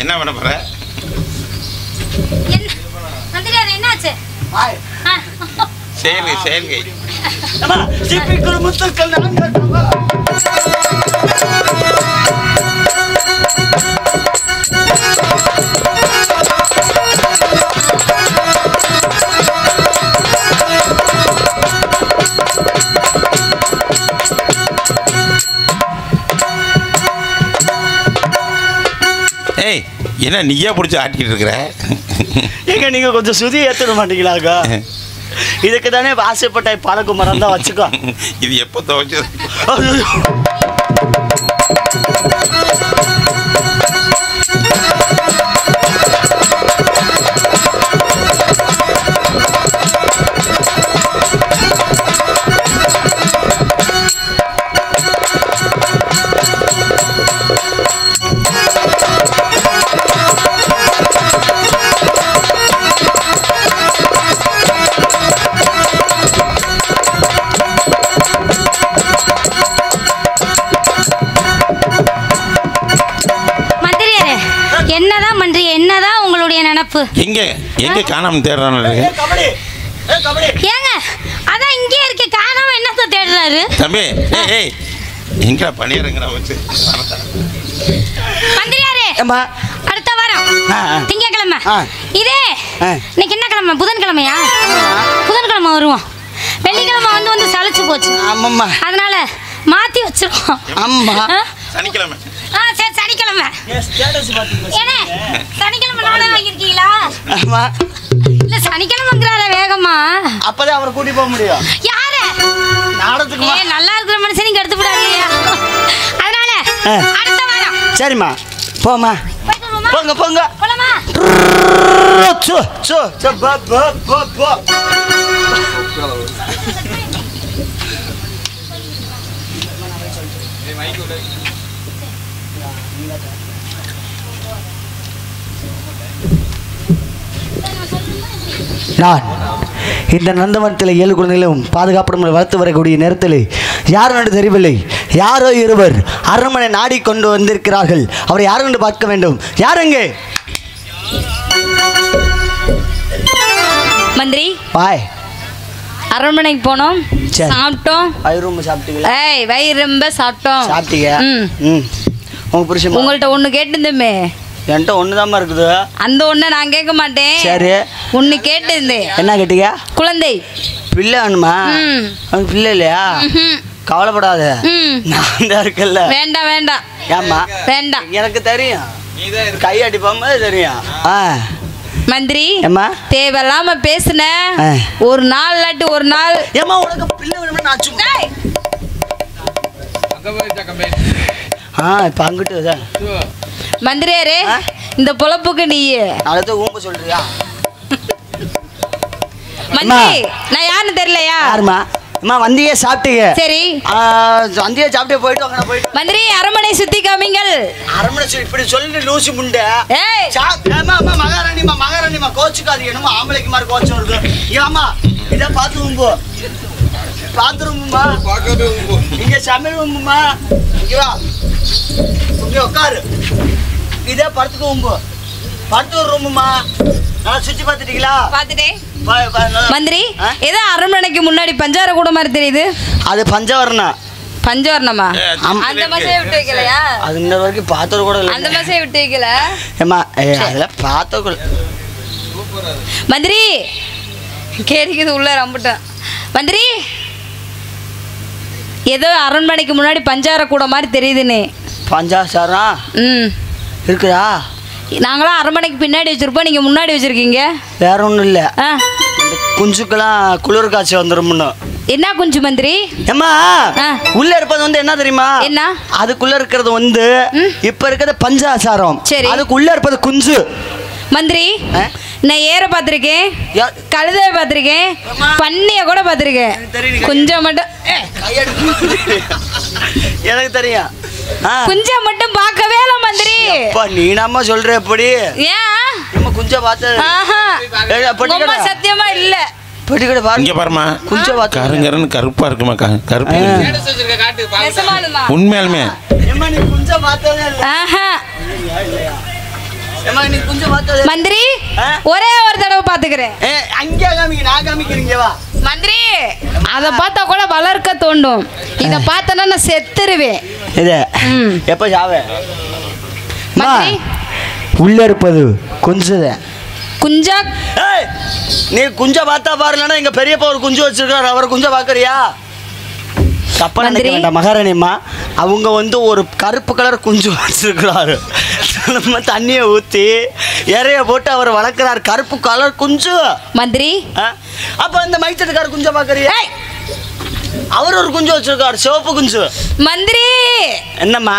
என்ன பண்ண போற? என்னாச்சு? சரி சரி சிப்பிக்கள் முத்துக்கள் நான் கட்டவா. என்ன நீயா பிடிச்சி ஆட்டிட்டு இருக்கிற? ஏங்க நீங்க கொஞ்சம் சுதி ஏற்ற மாட்டீங்களாக்கா? இதுக்கு தானே ஆசைப்பட்ட பாலகுமாரன் தான் வச்சுக்கோ. இது எப்போ துவைச்சது? நினப்பு. எங்க காணாம தேடுறானு ஏங்க அதான் இங்கே இருக்க காணாம என்னத்த தேடுறாரு தம்பி? ஏய் எங்கடா பண்ணிடுறேங்கடா வச்சு மந்திரியாரே. அடுத்த வாரம் திங்கக்கிழமை இதே இன்னைக்கு என்ன கிழமை? புதன்கிழமையா? புதன்கிழமை வருவோம். வெள்ளிக்கிழமை வந்து சளைச்சு போச்சு. அதனால மாத்தி வச்சிருவோம். சனிக்கிழமை. சரி சனிக்கிழமை. ஏனே சனிக்கிழமை நாளே வாங்கியிருக்கீங்களா? இல்ல சனிக்கிழமைங்கிறார வேகமா. அப்பதான் அவரை கூட்டி போக முடியும். யாரு? நாடகத்துக்கு நல்லா இருக்கிற மனுஷனுக்கு எடுத்து விடாதீங்க. அதனால அடுத்த வாரம். சரிம்மா போமா. போங்க போங்க. போலாமா? சோ சோ சோ பா பா பா பா. நான் இந்த நந்தவனத்தில் 7 குழந்தைகளும் பாதுகாப்புடன் வளர்த்து வரக்கூடிய நேரத்தில் யார் என்று தெரியவில்லை. யாரோ இருவர் அரண்மனை நாடி கொண்டு வந்திருக்கிறார்கள். அவரை யார் என்று பார்க்க வேண்டும். யாருங்க? மந்திரி பாய் அரண்மனைக்கு போனோம், சாப்பிட்டோம். வயிறு சாப்பிட்டீங்களா? வயிறு ரொம்ப சாப்பிட்டோம். சாப்பிட்டீங்க? உங்க புருஷன் உங்கள்கிட்ட ஒன்று கேட்டிருந்தேமே. என்கிட்ட ஒண்ணுதாம்மா இருக்குது. அந்த ஒண்ணை நான் கேட்க மாட்டேன். சரி ஒன்று கேட்டிருந்தேன். என்ன கேட்டீங்க? குழந்தை. பிள்ளை வேணுமா? அவனுக்கு பிள்ளை இல்லையா? கவலைப்படாத, நான் தான் இருக்கல. வேண்டாம் வேண்டாம். ஏம்மா? வேண்டாம். எனக்கு தெரியும், கை அடிப்பாம தெரியும். மந்திரி ஏம்மா தேவையில்லாம பேசுன. ஒரு நாள் இல்லாட்டி ஒரு நாள். ஏம்மா உனக்கு பிள்ளை வேணும்னு நான் சும்மா. இப்ப அங்கிட்டு மந்திரியாரே, இந்த பொழப்புக்கு நீ அடுத்த ஊம்ப சொல்றியா? மந்திரி நான் யாருன்னு தெரியலையா? யாருமா? அம்மா வந்தியே சாப்பிட்டீங்க. சரி வந்தியே சாப்பிட்டே போயிட்டு வாங்க. போயிட்டு மந்திரி அரண்மனை சுத்தி காமிங்கள். அரண்மனை இப்படி சொல்லி லூசி முண்டை. மகாராணிமா மகாராணிமா கோச்சுக்காது. என்னமோ ஆம்பளைக்கு மாதிரி கோச்சு வருது. ஏமா இதை பார்த்து ஊம்பு. பாத்ரூம்மா இங்க சமையல் ரூம்மா. இங்க வா, இங்க உட்காரு. இதே படத்துக்கு ஊம்பு. படத்துக்கு ரூமுமா. நல்லா சுத்தி பார்த்துட்டீங்களா? பார்த்துட்டேன். மந்திரி ஏதோ அரண்மனைக்கு முன்னாடி பஞ்சார கூட மாதிரி தெரியுது. அது பஞ்சவரணம். பஞ்சவரணமா? அந்த மசையை விட்டு வைக்கலையா? அது இன்ன வரைக்கும் பார்த்தது கூட இல்லை. அந்த மசையை விட்டு வைக்கல. ஏமா அதெல்லாம் பார்த்த கூட. மந்திரி கேடிக்குது உள்ள ரம்பிட்டேன். மந்திரி ஏதோ அரண்மனைக்கு முன்னாடி பஞ்சார கூட மாதிரி தெரியுதுன்னு. பஞ்சாசாரம் இருக்குதா? நாங்களாம் அரண்மனைக்கு பின்னாடி வச்சிருப்போம், நீங்க முன்னாடி வச்சிருக்கீங்க. வேற ஒன்றும் இல்லை, குஞ்சுக்கெல்லாம் குளிர் காய்ச்சி வந்துடும். என்ன குஞ்சு மந்திரி? ஏம்மா உள்ள இருப்பது வந்து என்ன தெரியுமா? என்ன? அதுக்குள்ள இருக்கிறது வந்து இப்ப இருக்கிறது பஞ்சாசாரம். சரி, அதுக்குள்ள இருப்பது குஞ்சு. மந்திரி நான் ஏற பார்த்துருக்கேன், கழுதைய பார்த்துருக்கேன், பன்னிய கூட பார்த்துருக்கேன். கொஞ்சம் மட்டும் எனக்கு தெரியும். குஞ்சா மட்டும் பார்க்கவே இல்லை மந்திரி. நீ நம்ம சொல்ற எப்படி? ஏன் நம்ம குஞ்சா பார்த்தது சத்தியமா இல்ல. பெட்டிக்கடை பாருங்க பாருமா. குஞ்சா பார்த்து கருங்கருன்னு கருப்பா இருக்குமா? கருப்பு உண்மையாலுமே நீ குஞ்சா பார்த்ததே இல்ல. மந்திரி ஒரே ஒரு தடவை பாத்துக்கிறேன். அங்கே காமிக்க, நான் காமிக்கிறீங்க வா. மந்திரி அத பார்த்தா கூட வளர்க்க தோண்டும். இத பார்த்தனா நான் செத்துருவேன். இது எப்ப சாவே? மந்திரி உள்ள இருப்பது குஞ்சுதான். குஞ்சா? நீ குஞ்சா பார்த்தா பாருலன்னா எங்க பெரியப்பா ஒரு குஞ்சு வச்சிருக்காரு, அவர் குஞ்சா பாக்குறியா? தப்பா நினைக்க வேண்டாம் மகாராணிம்மா. அவங்க வந்து ஒரு கருப்பு கலர் குஞ்சு வச்சிருக்கிறாரு. நம்ம தண்ணியை ஊற்றி இறைய போட்டு அவர் வளர்க்கிறார், கருப்பு கலர் குஞ்சு. மந்திரி அப்ப இந்த மைத்தட்டுக்கார குஞ்சா பாக்குறியா? அவர் ஒரு குஞ்சு வச்சிருக்காரு, சிவப்பு குஞ்சு. மந்திரி என்னம்மா?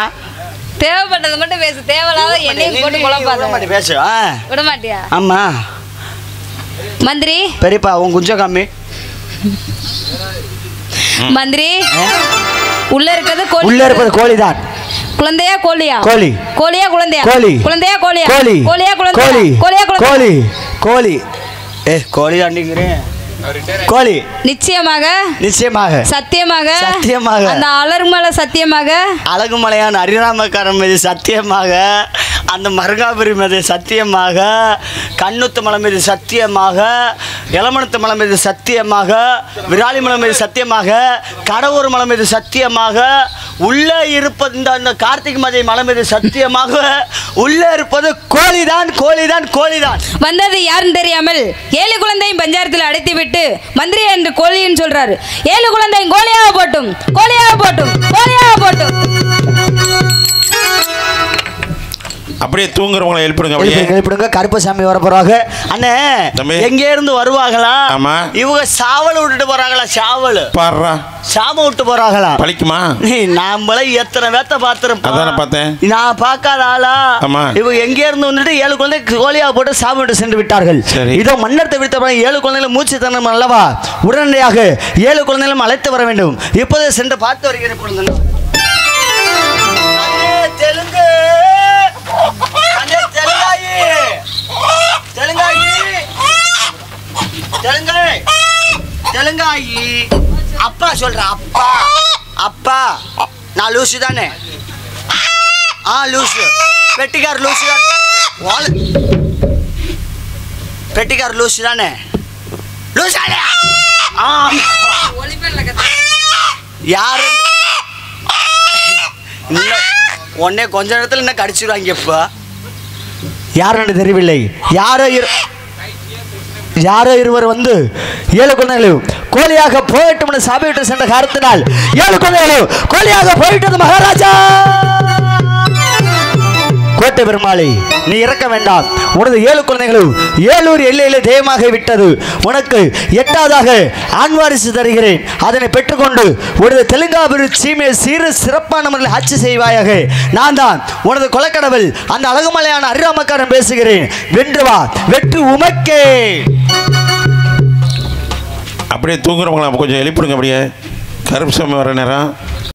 தேவைப்பட்டது மட்டும் பேசு, தேவையில்லாத என்னையும் போட்டு குழப்பாத. பேசு. விட மாட்டியா? ஆமா மந்திரி. பெரியப்பா உன் குஞ்ச காமி. மந்திரி உள்ள இருக்கிறது கோழி. உள்ள இருப்பது கோழிதான். குழந்தையா கோழியா? கோழி. கோழியா குழந்தையா? கோழி. குழந்தையா கோழியா? கோழி. கோழியா குழந்தையா? கோழி. கோழியா குழந்தையா? கோழி. கோழி. கோழி தாண்டிங்கிறேன். கோழி. நிச்சயமாக நிச்சயமாக சத்தியமாக சத்தியமாக அந்த அழகுமலை சத்தியமாக அழகுமலையான அரிராமக்காரன் மீது சத்தியமாக அந்த மருங்காபுரி மீது சத்தியமாக, கண்ணுத்து மலை மீது சத்தியமாக, இளமணத்து மலை மீது சத்தியமாக, விராலி மலை மீது சத்தியமாக, கடவுர் மலை மீது சத்தியமாக, உள்ளே இருப்பது இந்த கார்த்திகை மலை மலை மீது சத்தியமாக, உள்ளே இருப்பது கோழிதான் கோழிதான் கோழிதான். வந்தது யாருன்னு தெரியாமல் 7 குழந்தையும் பஞ்சாரத்தில் அடைத்து விட்டு மந்திரி என்று கோழின்னு சொல்றாரு. 7 குழந்தையும் கோழியாக போட்டும் கோழியாக போட்டும் கோழியாக போட்டும். அப்படியே தூங்குறவங்களை எழுப்பிடுங்க. அப்படியே எழுப்பிடுங்க. கருப்பசாமி வர போறாங்க. அண்ணே எங்கே இருந்து வருவாங்களா? ஆமா. இவங்க சாவல் விட்டுட்டு போறாங்களா? சாவல் பாடுறா சாம விட்டு போறாங்களா? பழிக்குமா? நாமளே எத்தனை வேத்த பாத்துறோம். அதான பார்த்தேன். நான் பார்க்காத ஆளா? இவங்க எங்கே இருந்து வந்துட்டு 7 குழந்தை கோழியா போட்டு சாம விட்டு சென்று விட்டார்கள். இதோ மன்னர்த்தை விடுத்த 7 குழந்தைகளும் மூச்சு தரணும் அல்லவா? உடனடியாக 7 குழந்தைகளும் அழைத்து வர வேண்டும். இப்போதே சென்று பார்த்து வருகிறேன். தெலுங்கு தெலுங்காயி அப்பா சொல்ற. அப்பா அப்பா நான் லூசு தானே? லூசு. பெட்டிக்கார் லூசு தான். பெட்டிக்கார் லூசு தானே? லூசு யாரு? உடனே கொஞ்ச நேரத்தில் என்ன கடிச்சிடுவாங்க. இப்போ யாருன்னு தெரியவில்லை. யாரோ இருவர் வந்து 7 குழந்தைகளையும் கோழியாக போயிட்டு சாப்பிட்டு சென்ற காரணத்தினால் 7 குழந்தைகளையும் கோழியாக போயிட்டது மகாராஜா. கோட்டை பெருமாளை நீ இறக்க வேண்டாம். உனது 7 குழந்தைகளும் 7 எல்லையிலே தெய்வமாக விட்டது. உனக்கு 8வதாக ஆண் வாரிசு தருகிறேன். அதனை பெற்றுக்கொண்டு உனது தெலுங்காபுரி சீமையை சீர சிறப்பான முறையில் ஆட்சி செய்வாயாக. நான் தான் உனது கொலைக்கடவுள் அந்த அழகுமலையான அரிராமக்காரன் பேசுகிறேன். வென்று வா, வெற்றி உமக்கே. அப்படியே தூங்குறவங்களா கொஞ்சம் எழுப்பிடுங்க. அப்படியே கருப்பு சாமி வர நேரம்